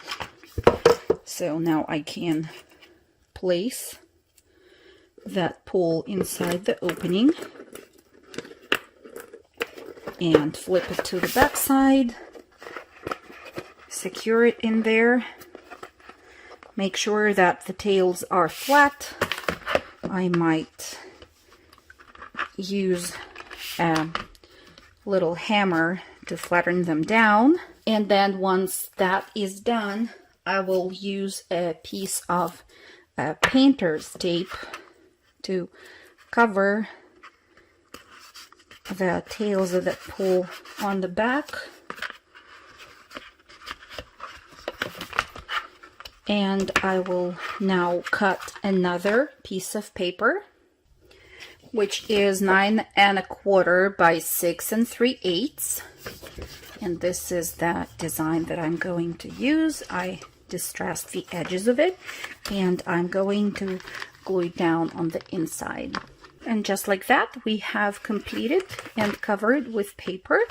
So now I can place that pole inside the opening and flip it to the back side, secure it in there. Make sure that the tails are flat. I might use a little hammer to flatten them down. And then once that is done, I will use a piece of painter's tape to cover the tails of that pole on the back. And I will now cut another piece of paper, which is 9 1/4 by 6 3/8. And this is the design that I'm going to use. I distressed the edges of it, and I'm going to glue it down on the inside. And just like that, we have completed and covered with paper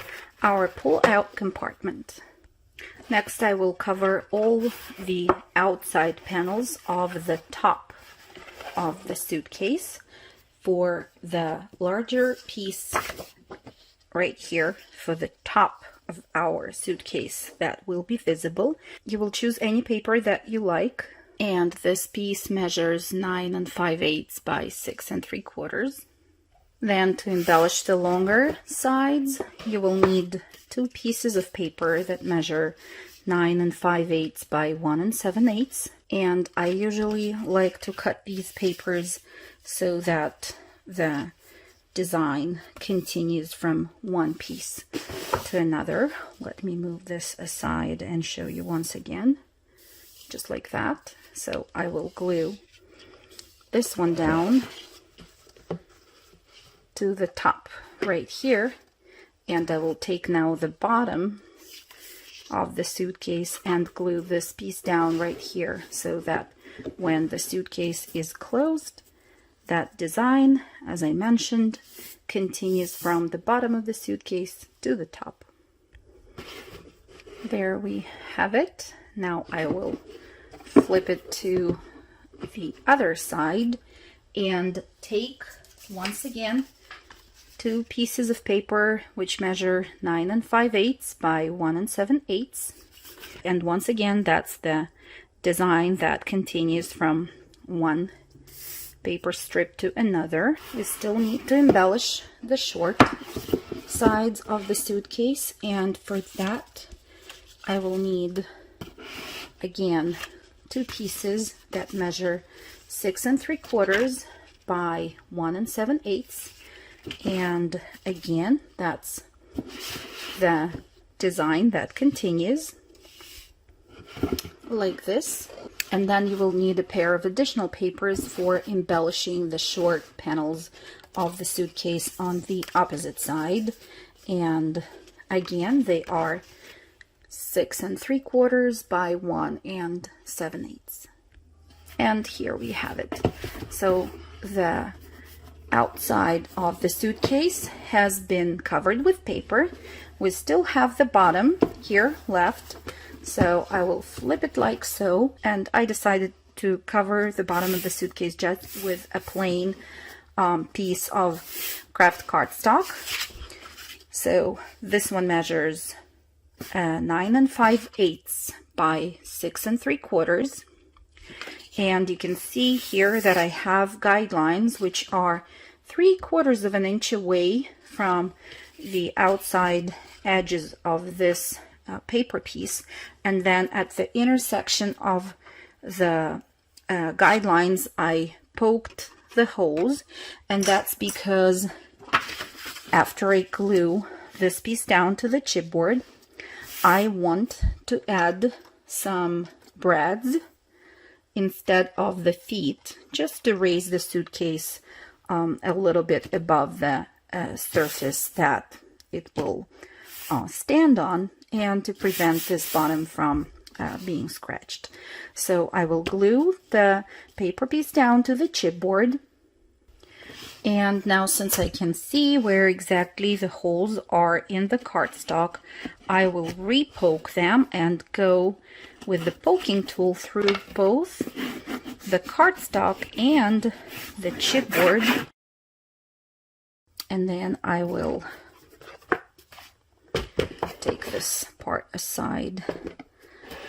our pull-out compartment. Next, I will cover all the outside panels of the top of the suitcase. For the larger piece right here, for the top of our suitcase that will be visible, you will choose any paper that you like. And this piece measures 9 5/8 by 6 3/4. Then to embellish the longer sides, you will need 2 pieces of paper that measure 9 5/8 by 1 7/8. And I usually like to cut these papers so that the design continues from one piece to another. Let me move this aside and show you once again, just like that. So I will glue this one down to the top right here, and I will take now the bottom of the suitcase and glue this piece down right here, so that when the suitcase is closed, that design, as I mentioned, continues from the bottom of the suitcase to the top. There we have it. Now I will flip it to the other side and take, once again, 2 pieces of paper which measure 9 5/8 by 1 7/8. And once again, that's the design that continues from one paper strip to another. We still need to embellish the short sides of the suitcase, and for that I will need again 2 pieces that measure 6 3/4 by 1 7/8. And again, that's the design that continues like this. And then you will need a pair of additional papers for embellishing the short panels of the suitcase on the opposite side. And again, they are 6 3/4 by 1 7/8. And here we have it. So the outside of the suitcase has been covered with paper. We still have the bottom here left, so I will flip it like so. And I decided to cover the bottom of the suitcase just with a plain piece of craft cardstock. So this one measures 9 5/8 by 6 3/4. And you can see here that I have guidelines which are 3/4 of an inch away from the outside edges of this paper piece. And then at the intersection of the guidelines, I poked the holes, and that's because after I glue this piece down to the chipboard, I want to add some brads instead of the feet, just to raise the suitcase a little bit above the surface that it will stand on, and to prevent this bottom from being scratched. So I will glue the paper piece down to the chipboard. And now, since I can see where exactly the holes are in the cardstock, I will re-poke them and go with the poking tool through both the cardstock and the chipboard. And then I will take this part aside,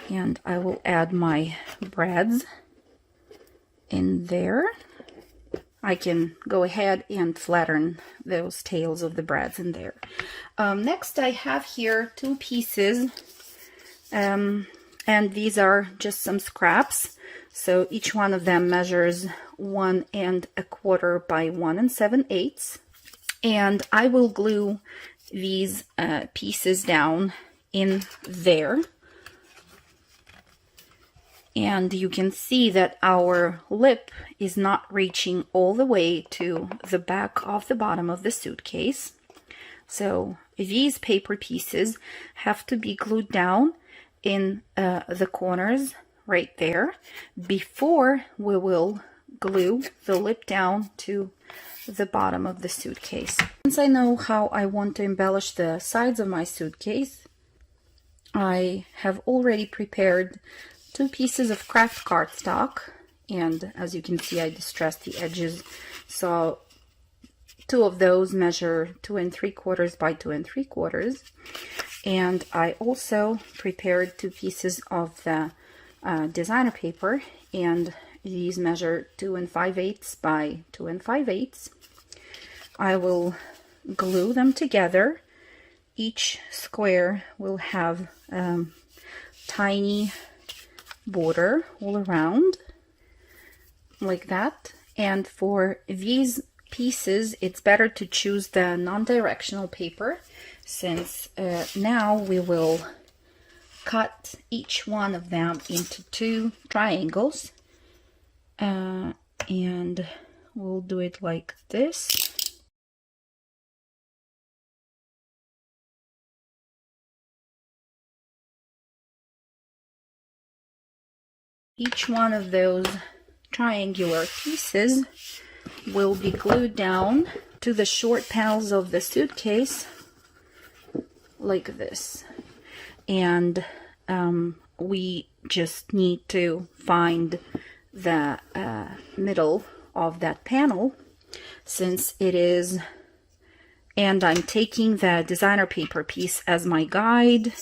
and I will add my brads in there. I can go ahead and flatten those tails of the brads in there. Next, I have here two pieces, and these are just some scraps. So each one of them measures 1 1/4 by 1 7/8. And I will glue these pieces down in there. And you can see that our lip is not reaching all the way to the back of the bottom of the suitcase. So these paper pieces have to be glued down in the corners right there before we will glue the lip down to the bottom of the suitcase. Since I know how I want to embellish the sides of my suitcase, I have already prepared 2 pieces of craft cardstock, and as you can see, I distressed the edges. So 2 of those measure 2 3/4 by 2 3/4, and I also prepared 2 pieces of the designer paper, and these measure 2 5/8 by 2 5/8. I will glue them together. Each square will have tiny border all around like that. And for these pieces, it's better to choose the non-directional paper, since now we will cut each one of them into 2 triangles, and we'll do it like this. Each one of those triangular pieces will be glued down to the short panels of the suitcase like this. And we just need to find the middle of that panel, since it is, and I'm taking the designer paper piece as my guide.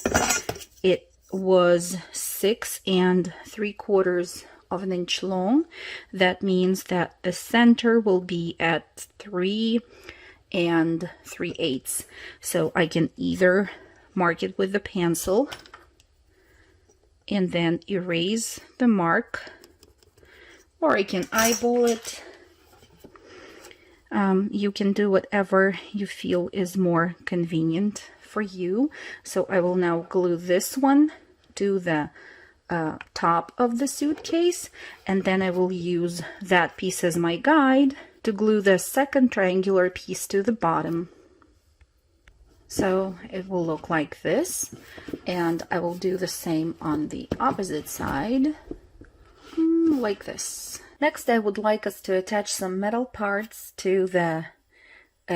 It was 6 3/4 of an inch long. That means that the center will be at 3 3/8. So I can either mark it with the pencil and then erase the mark, or I can eyeball it. You can do whatever you feel is more convenient for you. So I will now glue this one to the top of the suitcase, and then I will use that piece as my guide to glue the second triangular piece to the bottom. So it will look like this, and I will do the same on the opposite side, like this. Next, I would like us to attach some metal parts to the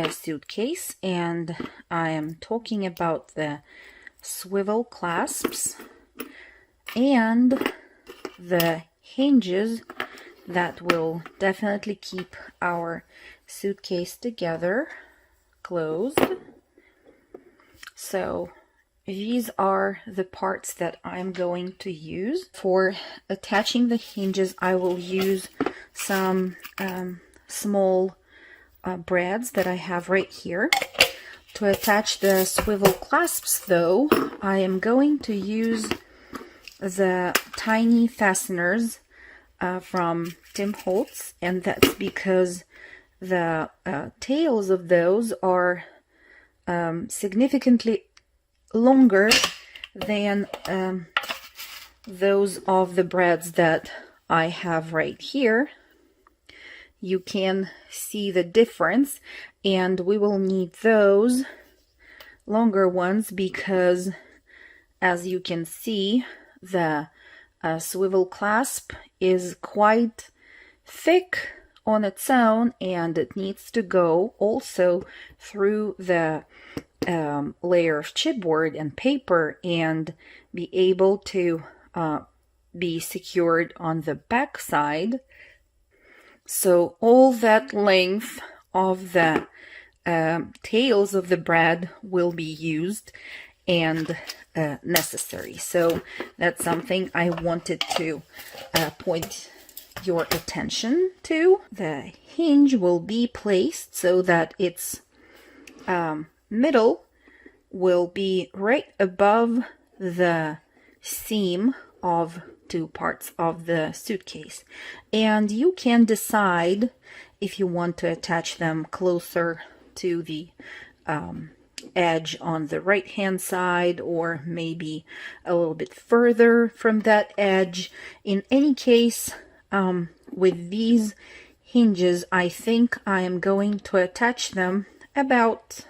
suitcase, and I am talking about the swivel clasps and the hinges that will definitely keep our suitcase together, closed. So these are the parts that I'm going to use. For attaching the hinges, I will use some small brads that I have right here. To attach the swivel clasps, though, I am going to use the tiny fasteners from Tim Holtz, and that's because the tails of those are significantly longer than those of the brads that I have right here. You can see the difference, and we will need those longer ones because, as you can see, the swivel clasp is quite thick on its own, and it needs to go also through the layer of chipboard and paper and be able to be secured on the back side. So all that length of the tails of the brad will be used and necessary. So that's something I wanted to point your attention to. The hinge will be placed so that its middle will be right above the seam of two parts of the suitcase, and you can decide if you want to attach them closer to the edge on the right hand side, or maybe a little bit further from that edge. In any case, with these hinges, I think I am going to attach them about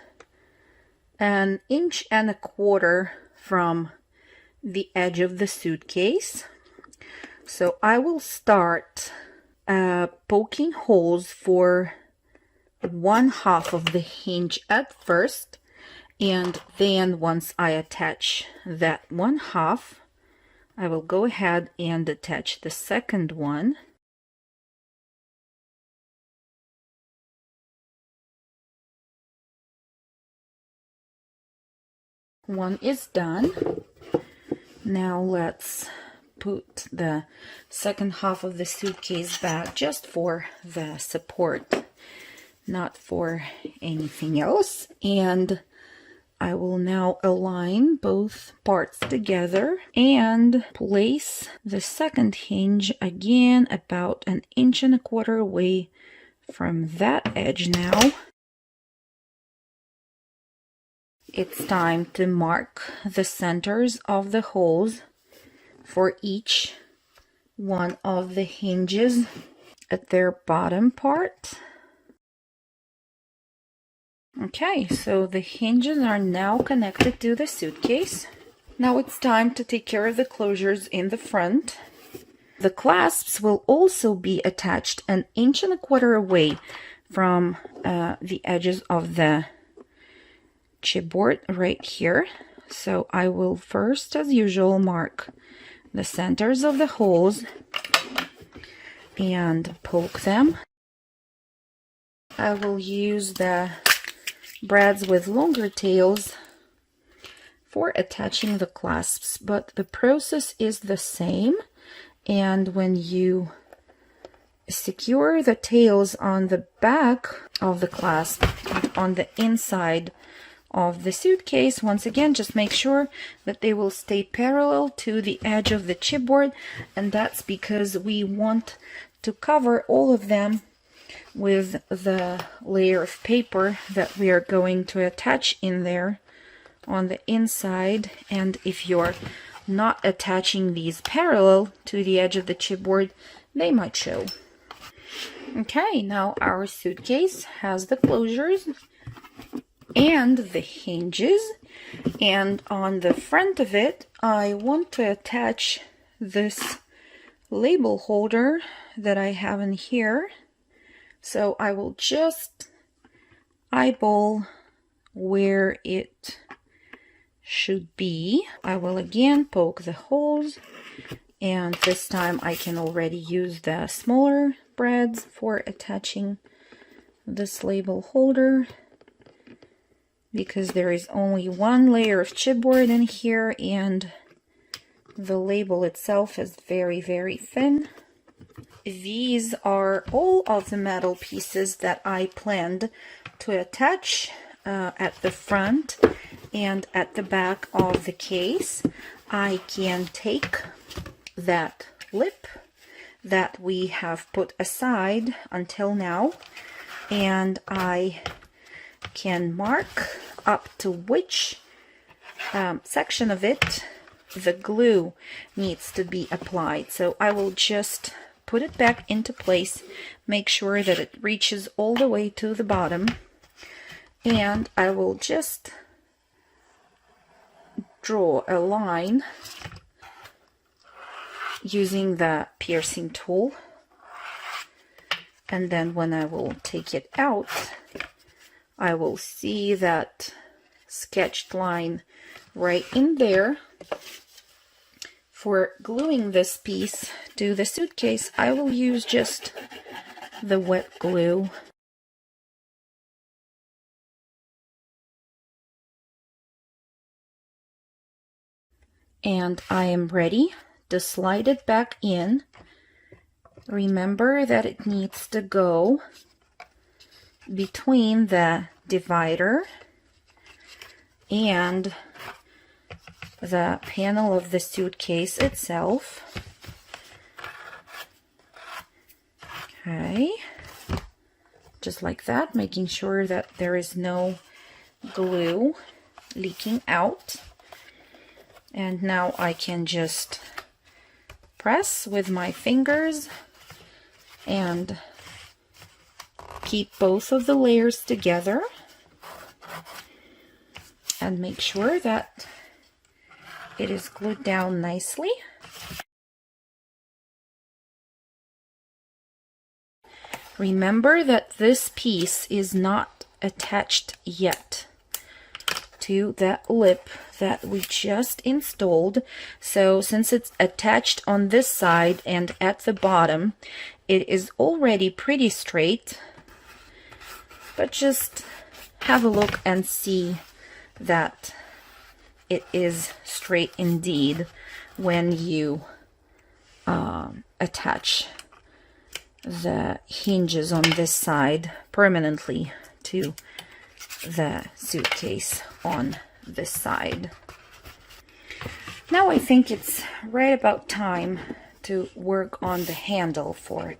1.25 inches from the edge of the suitcase. So I will start poking holes for 1/2 of the hinge at first, and then once I attach that 1/2, I will go ahead and attach the second one. One is done. Now let's put the second half of the suitcase back just for the support, not for anything else. And I will now align both parts together and place the second hinge again about 1.25 inches away from that edge now. It's time to mark the centers of the holes for each one of the hinges at their bottom part. Okay, so the hinges are now connected to the suitcase. Now it's time to take care of the closures in the front. The clasps will also be attached 1.25 inches away from the edges of the chipboard right here. So I will first, as usual, mark the centers of the holes and poke them. I will use the brads with longer tails for attaching the clasps, but the process is the same. And when you secure the tails on the back of the clasp, on the inside of the suitcase, once again, just make sure that they will stay parallel to the edge of the chipboard, and that's because we want to cover all of them with the layer of paper that we are going to attach in there on the inside. And if you're not attaching these parallel to the edge of the chipboard, they might show. Okay, now our suitcase has the closures and the hinges, and on the front of it I want to attach this label holder that I have in here. So I will just eyeball where it should be. I will again poke the holes, and this time I can already use the smaller brads for attaching this label holder, because there is only one layer of chipboard in here and the label itself is very, very thin. These are all of the metal pieces that I planned to attach at the front and at the back of the case. I can take that lip that we have put aside until now, and I can mark up to which section of it the glue needs to be applied. So I will just put it back into place, make sure that it reaches all the way to the bottom, and I will just draw a line using the piercing tool, and then when I will take it out, I will see that sketched line right in there. For gluing this piece to the suitcase, I will use just the wet glue. And I am ready to slide it back in. Remember that it needs to go between the divider and the panel of the suitcase itself. Okay, just like that, making sure that there is no glue leaking out. And now I can just press with my fingers and keep both of the layers together and make sure that it is glued down nicely. Remember that this piece is not attached yet to that lip that we just installed. So since it's attached on this side and at the bottom, it is already pretty straight, but just have a look and see that it is straight indeed when you attach the hinges on this side permanently to the suitcase on this side. Now I think it's right about time to work on the handle for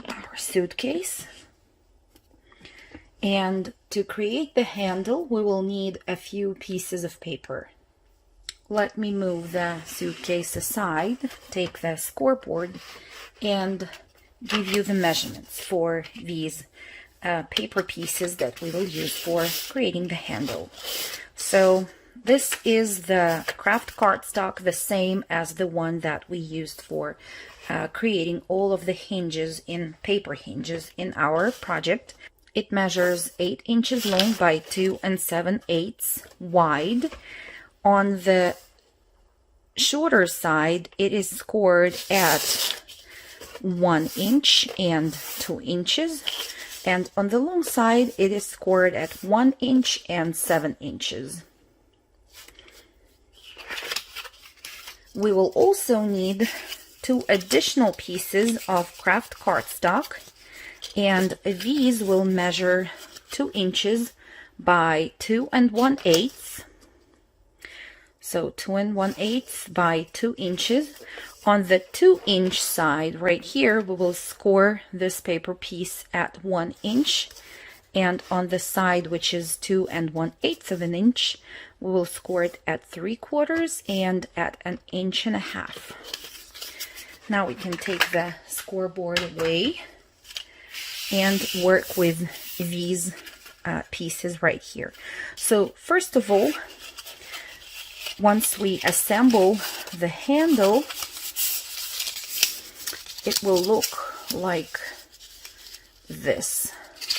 our suitcase. And to create the handle, we will need a few pieces of paper. Let me move the suitcase aside, take the scoreboard, and give you the measurements for these paper pieces that we will use for creating the handle. So this is the craft cardstock, the same as the one that we used for creating all of the hinges in paper hinges in our project. It measures 8 inches long by 2 7/8 wide. On the shorter side, it is scored at 1 inch and 2 inches. And on the long side, it is scored at 1 inch and 7 inches. We will also need 2 additional pieces of craft cardstock, and these will measure 2 inches by 2 1/8. So 2 1/8 by 2 inches. On the 2-inch side right here, we will score this paper piece at 1 inch. And on the side, which is 2 1/8 of an inch, we will score it at 3/4 and at 1.5 inches. Now we can take the scoreboard away and work with these pieces right here. So first of all, once we assemble the handle, it will look like this.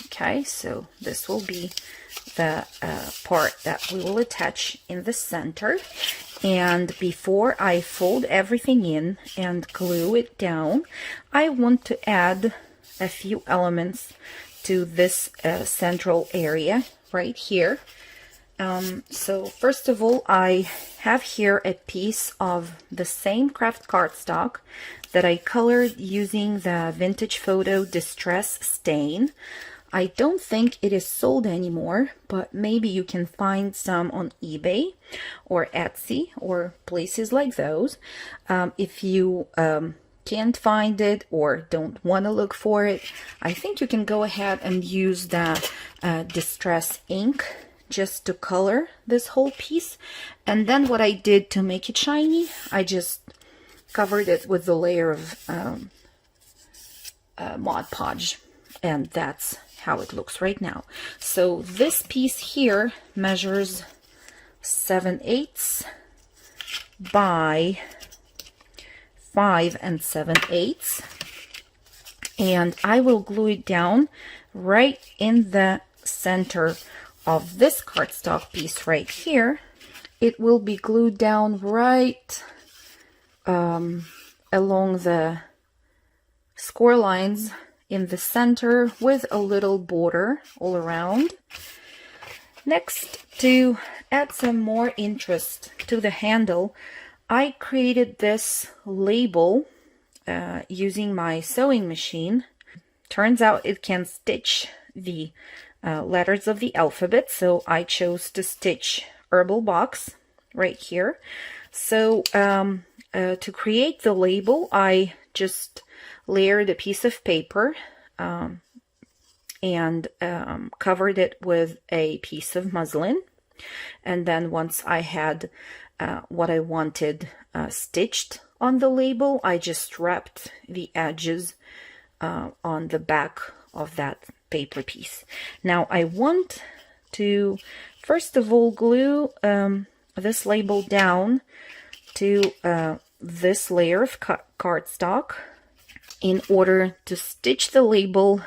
Okay, so this will be the part that we will attach in the center. And before I fold everything in and glue it down, I want to add a few elements to this central area right here. So first of all, I have here a piece of the same craft cardstock that I colored using the Vintage Photo Distress stain. I don't think it is sold anymore, but maybe you can find some on eBay or Etsy or places like those. If you can't find it or don't want to look for it, I think you can go ahead and use the distress ink just to color this whole piece. And then what I did to make it shiny, I just covered it with the layer of Mod Podge, and that's how it looks right now. So this piece here measures 7/8 by 5 7/8, and I will glue it down right in the center of this cardstock piece right here. It will be glued down right along the score lines in the center with a little border all around. Next, to add some more interest to the handle, I created this label using my sewing machine. Turns out it can stitch the letters of the alphabet, so I chose to stitch Herbal Box right here. So to create the label, I just layered a piece of paper and covered it with a piece of muslin. And then once I had what I wanted stitched on the label, I just wrapped the edges on the back of that paper piece. Now I want to first of all glue this label down to this layer of cardstock in order to stitch the label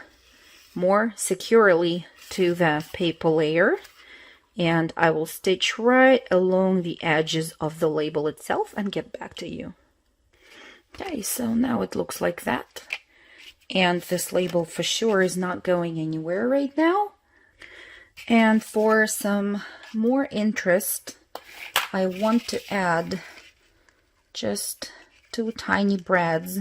more securely to the paper layer. And I will stitch right along the edges of the label itself and get back to you. Okay, so now it looks like that. And this label for sure is not going anywhere right now. And for some more interest, I want to add just 2 tiny brads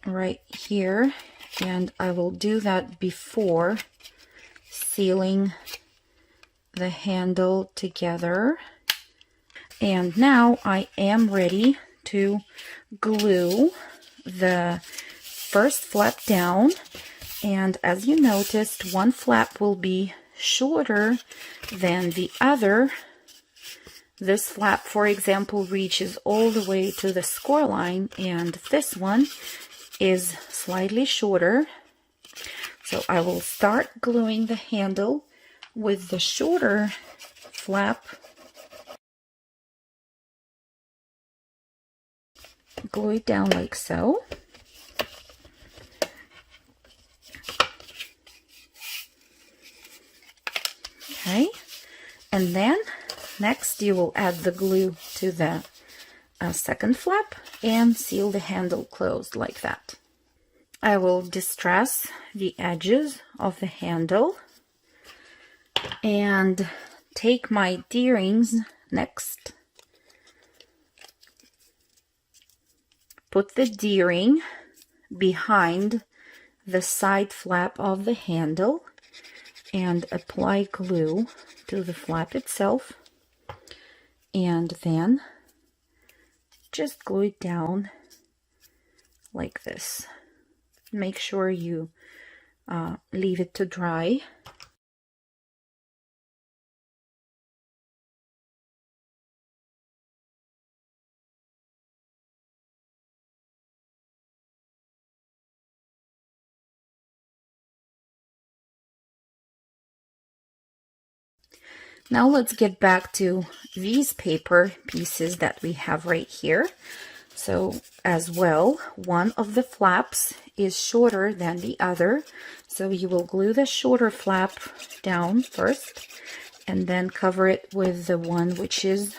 right here, and I will do that before sealing the handle together. And now I am ready to glue the first flap down, and as you noticed, one flap will be shorter than the other. This flap, for example, reaches all the way to the score line, and this one is slightly shorter. So I will start gluing the handle with the shorter flap. Glue it down like so. Okay, and then next you will add the glue to the second flap and seal the handle closed like that. I will distress the edges of the handle and take my D-rings next. Put the D-ring behind the side flap of the handle and apply glue to the flap itself, and then just glue it down like this. Make sure you leave it to dry. Now let's get back to these paper pieces that we have right here. So as well, one of the flaps is shorter than the other. So you will glue the shorter flap down first and then cover it with the one which is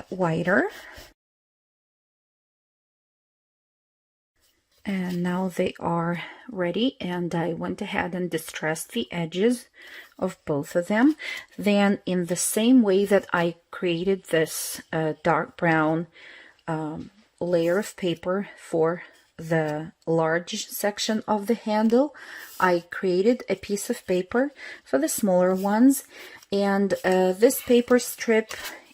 wider. And now they are ready, and I went ahead and distressed the edges of both of them. Then in the same way that I created this dark brown layer of paper for the large section of the handle, I created a piece of paper for the smaller ones, and this paper strip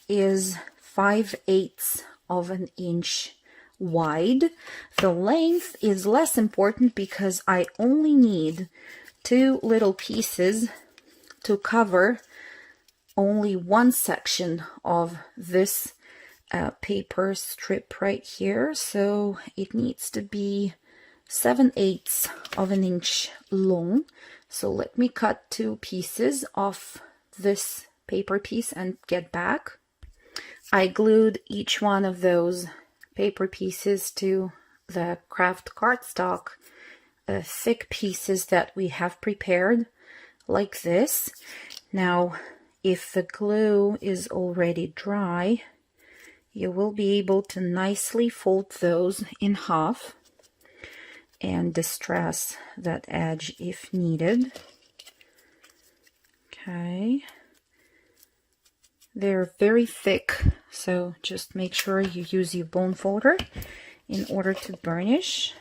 is 5/8 of an inch wide. The length is less important because I only need 2 little pieces to cover only one section of this paper strip right here. So it needs to be 7/8 of an inch long. So let me cut 2 pieces off this paper piece and get back. I glued each one of those paper pieces to the craft cardstock thick pieces that we have prepared, like this. Now, if the glue is already dry, you will be able to nicely fold those in half and distress that edge if needed. Okay. They're very thick, so just make sure you use your bone folder in order to burnish.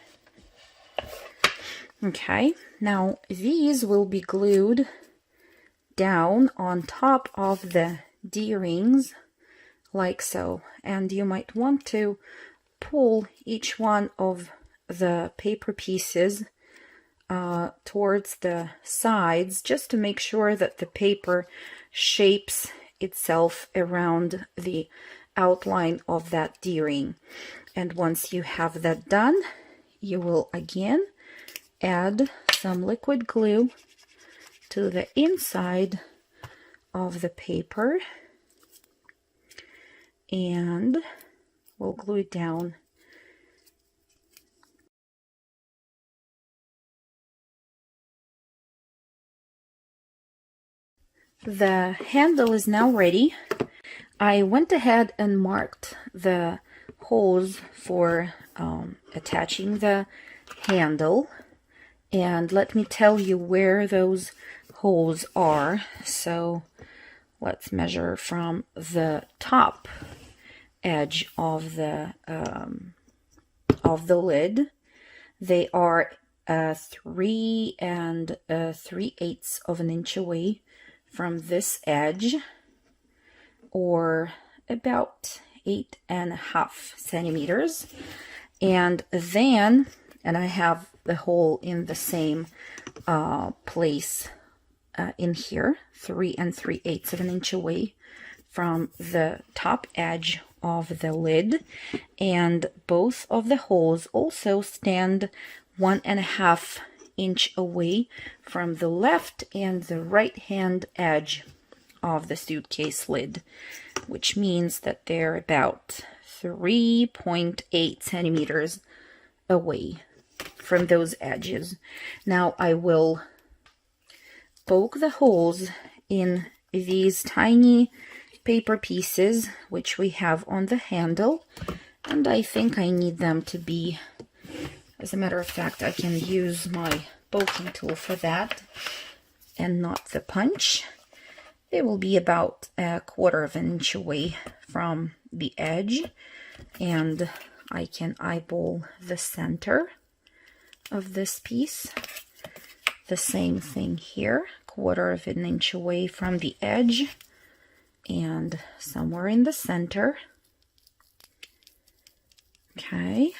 Okay, now these will be glued down on top of the D-rings, like so. And you might want to pull each one of the paper pieces towards the sides, just to make sure that the paper shapes itself around the outline of that D-ring. And once you have that done, you will again add some liquid glue to the inside of the paper, and we'll glue it down. The handle is now ready. I went ahead and marked the holes for attaching the handle, and let me tell you where those holes are. So let's measure from the top edge of the lid. They are 3 3/8 of an inch away from this edge, or about 8.5 centimeters. And then, I have the hole in the same place in here, 3 3/8 of an inch away from the top edge of the lid. And both of the holes also stand 1.5 inch away from the left and the right hand edge of the suitcase lid, which means that they're about 3.8 centimeters away from those edges. Now I will poke the holes in these tiny paper pieces which we have on the handle, and I think I need them to be, as a matter of fact, I can use my poking tool for that and not the punch. They will be about 1/4 of an inch away from the edge, and I can eyeball the center of this piece. The same thing here, 1/4 of an inch away from the edge and somewhere in the center. Okay.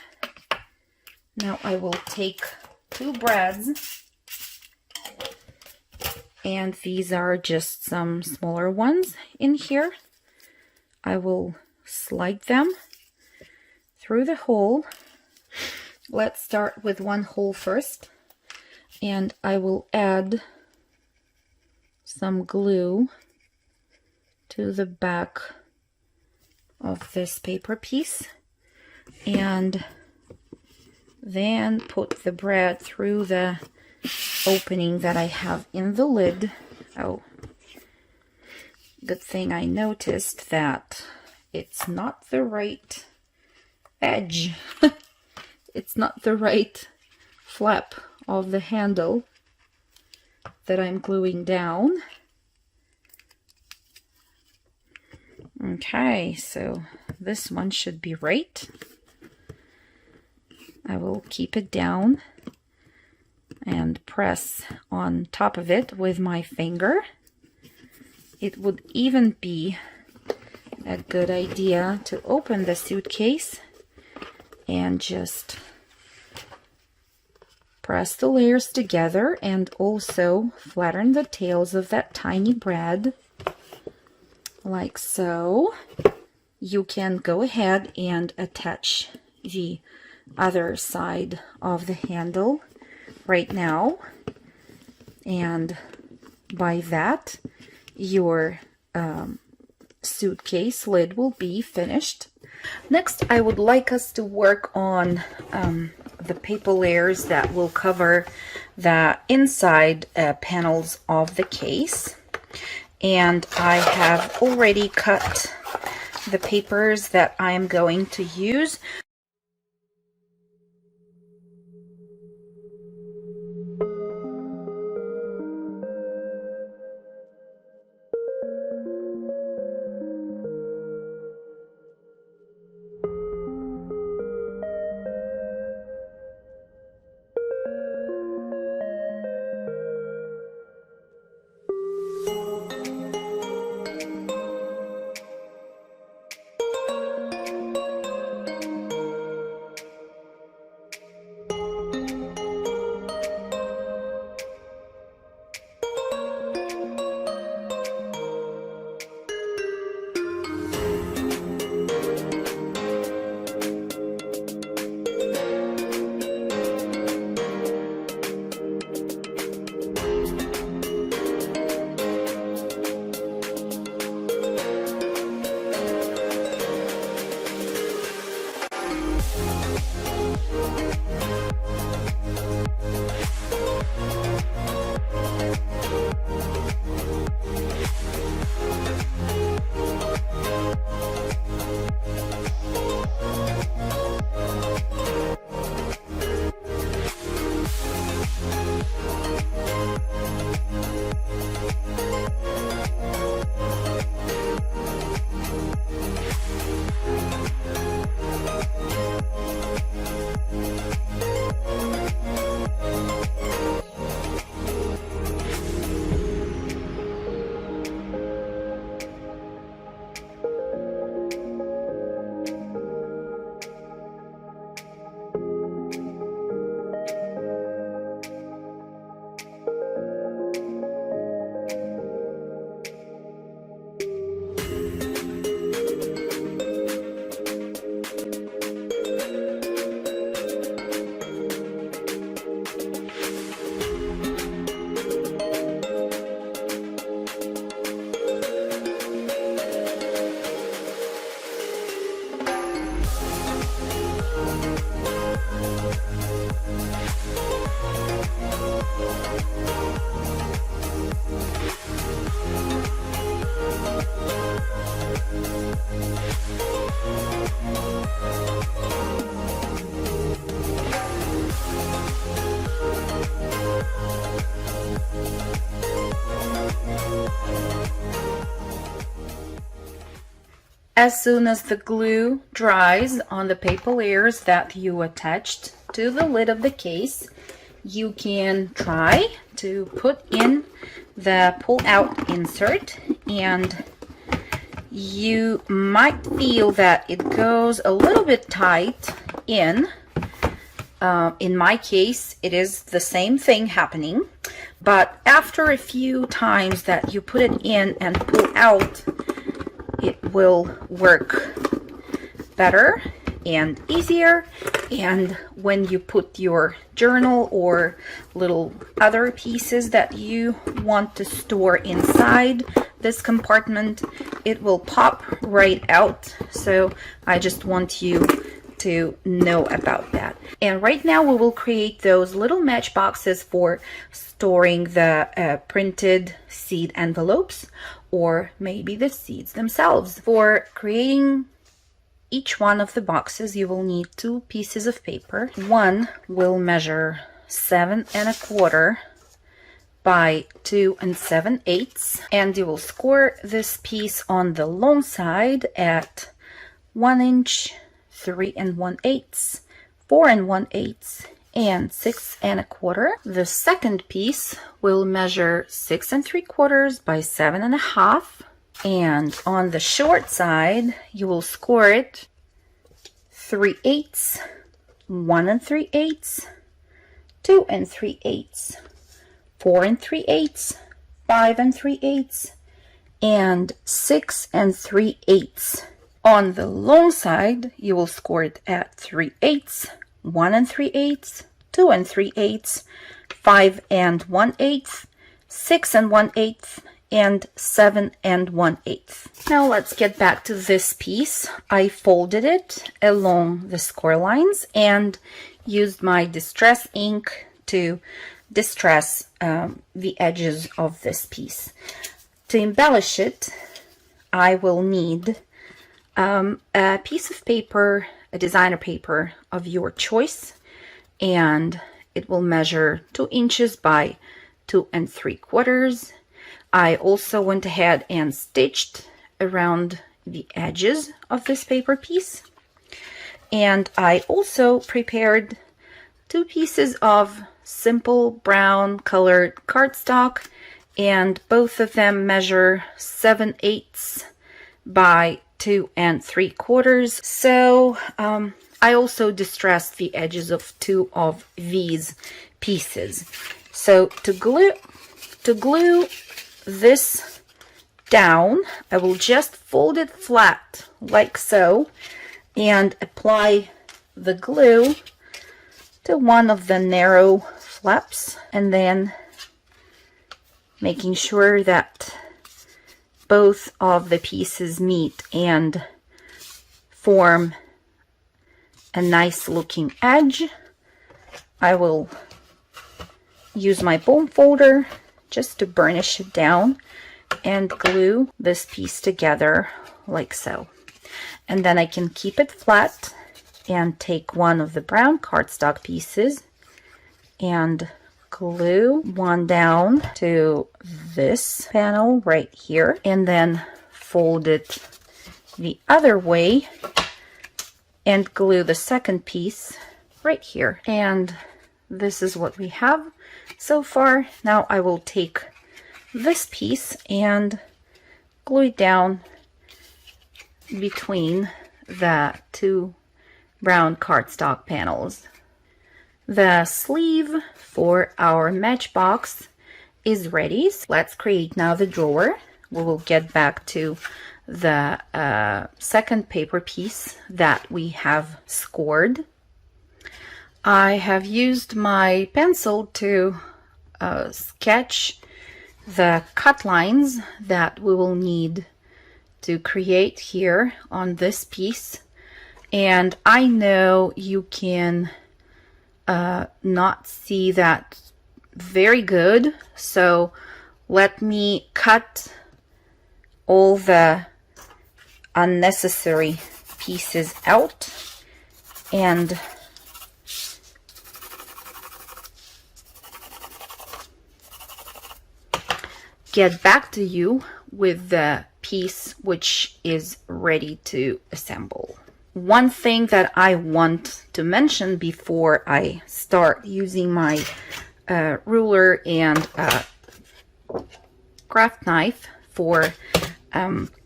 Now I will take 2 brads, and these are just some smaller ones in here. I will slide them through the hole. Let's start with one hole first, and I will add some glue to the back of this paper piece, and then put the brad through the opening that I have in the lid. Oh, good thing I noticed that it's not the right edge. It's not the right flap of the handle that I'm gluing down. Okay, so this one should be right. I will keep it down and press on top of it with my finger. It would even be a good idea to open the suitcase and just press the layers together and also flatten the tails of that tiny brad like so. You can go ahead and attach the other side of the handle right now, and by that your suitcase lid will be finished. Next, I would like us to work on the paper layers that will cover the inside panels of the case, and I have already cut the papers that I am going to use. As soon as the glue dries on the paper layers that you attached to the lid of the case, you can try to put in the pull-out insert, and you might feel that it goes a little bit tight in. In my case, it is the same thing happening, but after a few times that you put it in and pull out, it will work better and easier. And when you put your journal or little other pieces that you want to store inside this compartment, it will pop right out. So I just want you to know about that. And right now we will create those little matchboxes for storing the printed seed envelopes, or maybe the seeds themselves. For creating each one of the boxes, you will need 2 pieces of paper. One will measure 7 1/4 by 2 7/8, and you will score this piece on the long side at 1 inch, 3 1/8, 4 1/8, and 6 1/4. The second piece will measure 6 3/4 by 7 1/2, And on the short side, you will score it 3/8, 1 3/8, 2 3/8, 4 3/8, 5 3/8, and 6 3/8. On the long side, you will score it at 3/8, 1 3/8, 2 3/8, 5 1/8, 6 1/8, and 7 1/8. Now let's get back to this piece. I folded it along the score lines and used my distress ink to distress the edges of this piece. To embellish it, I will need a piece of paper, a designer paper of your choice, and it will measure 2 inches by 2 3/4. I also went ahead and stitched around the edges of this paper piece. And I also prepared 2 pieces of simple brown colored cardstock, and both of them measure 7/8 by 2 3/4. So I also distressed the edges of 2 of these pieces. So to glue this down, I will just fold it flat like so and apply the glue to one of the narrow flaps, and then making sure that both of the pieces meet and form a nice looking edge. I will use my bone folder just to burnish it down and glue this piece together like so. And then I can keep it flat and take one of the brown cardstock pieces and glue one down to this panel right here, and then fold it the other way and glue the second piece right here. And this is what we have so far. Now I will take this piece and glue it down between the 2 brown cardstock panels. The sleeve for our matchbox is ready. So let's create now the drawer. We will get back to the second paper piece that we have scored. I have used my pencil to sketch the cut lines that we will need to create here on this piece. And I know you can not see that very good, so let me cut all the unnecessary pieces out and get back to you with the piece which is ready to assemble. One thing that I want to mention before I start using my ruler and craft knife for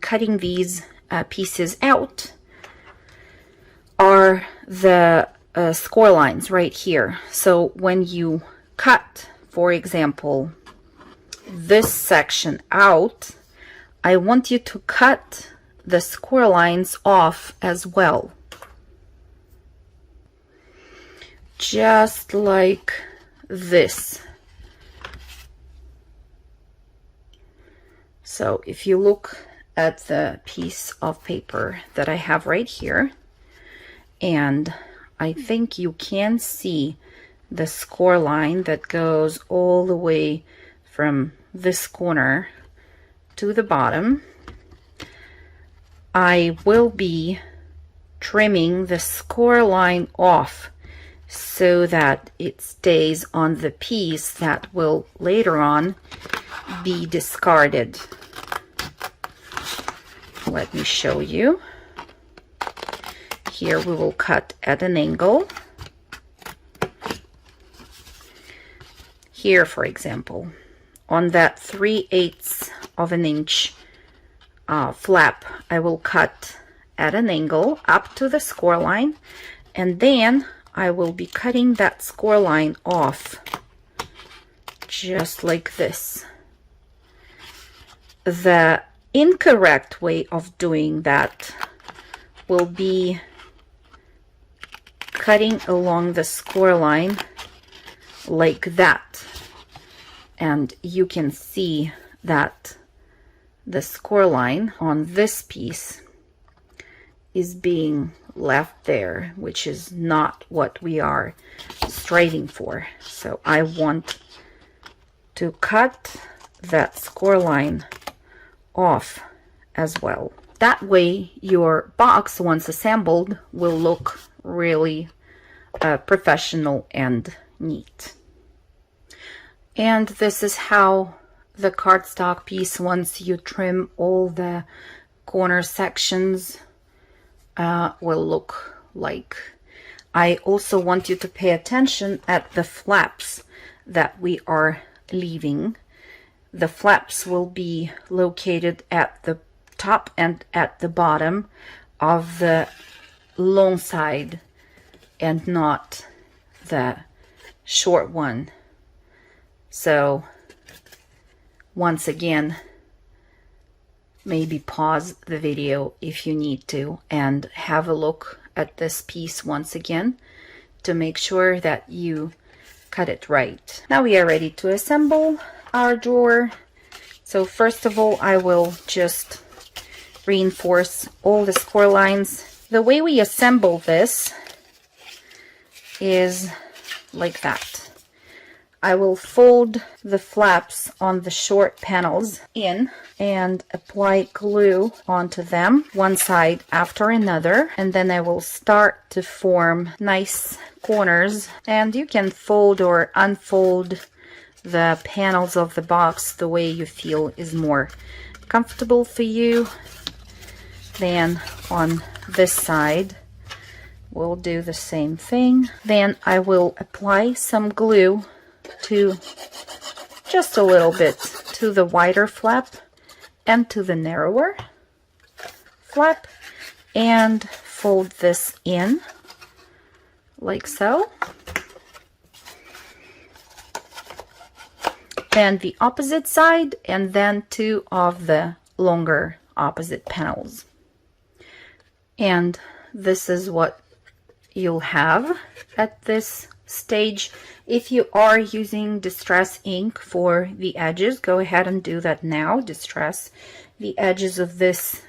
cutting these pieces out are the score lines right here. So when you cut, for example, this section out, I want you to cut the score lines off as well, just like this. So if you look at the piece of paper that I have right here, and I think you can see the score line that goes all the way from this corner to the bottom, I will be trimming the score line off so that it stays on the piece that will later on be discarded. Let me show you. Here we will cut at an angle. Here, for example, on that 3/8 of an inch flap I will cut at an angle up to the score line, and then I will be cutting that score line off just like this. The incorrect way of doing that will be cutting along the score line like that, and you can see that the score line on this piece is being left there, which is not what we are striving for. So I want to cut that score line off as well. That way your box, once assembled, will look really professional and neat. And this is how the cardstock piece, once you trim all the corner sections, will look like. I also want you to pay attention at the flaps that we are leaving. The flaps will be located at the top and at the bottom of the long side and not the short one. So once again, maybe pause the video if you need to and have a look at this piece once again to make sure that you cut it right. Now we are ready to assemble our drawer. So first of all, I will just reinforce all the score lines. The way we assemble this is like that. I will fold the flaps on the short panels in and apply glue onto them, one side after another, and then I will start to form nice corners. And you can fold or unfold the panels of the box the way you feel is more comfortable for you. Then on this side we'll do the same thing. Then I will apply some glue to just a little bit to the wider flap and to the narrower flap, and fold this in like so. And the opposite side, and then two of the longer opposite panels. And this is what you'll have at this stage. If you are using distress ink for the edges, go ahead and do that now. Distress the edges of this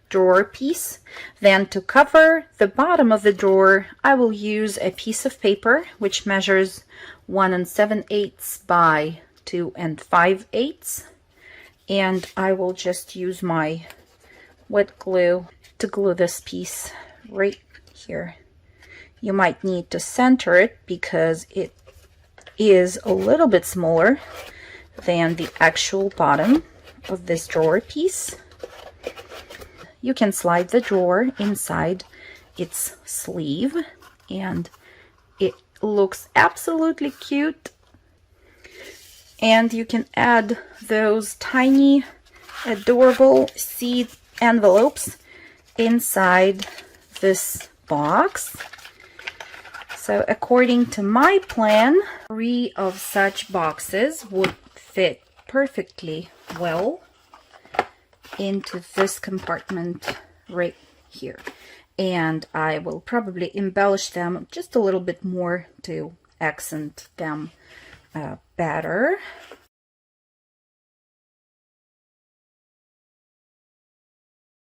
drawer piece. Then to cover the bottom of the drawer, I will use a piece of paper which measures 1 7/8 by 2 5/8, and I will just use my wet glue to glue this piece right here. You might need to center it because it is a little bit smaller than the actual bottom of this drawer piece. You can slide the drawer inside its sleeve and it looks absolutely cute. And you can add those tiny adorable seed envelopes inside this box. So according to my plan, 3 of such boxes would fit perfectly well into this compartment right here. And I will probably embellish them just a little bit more to accent them better.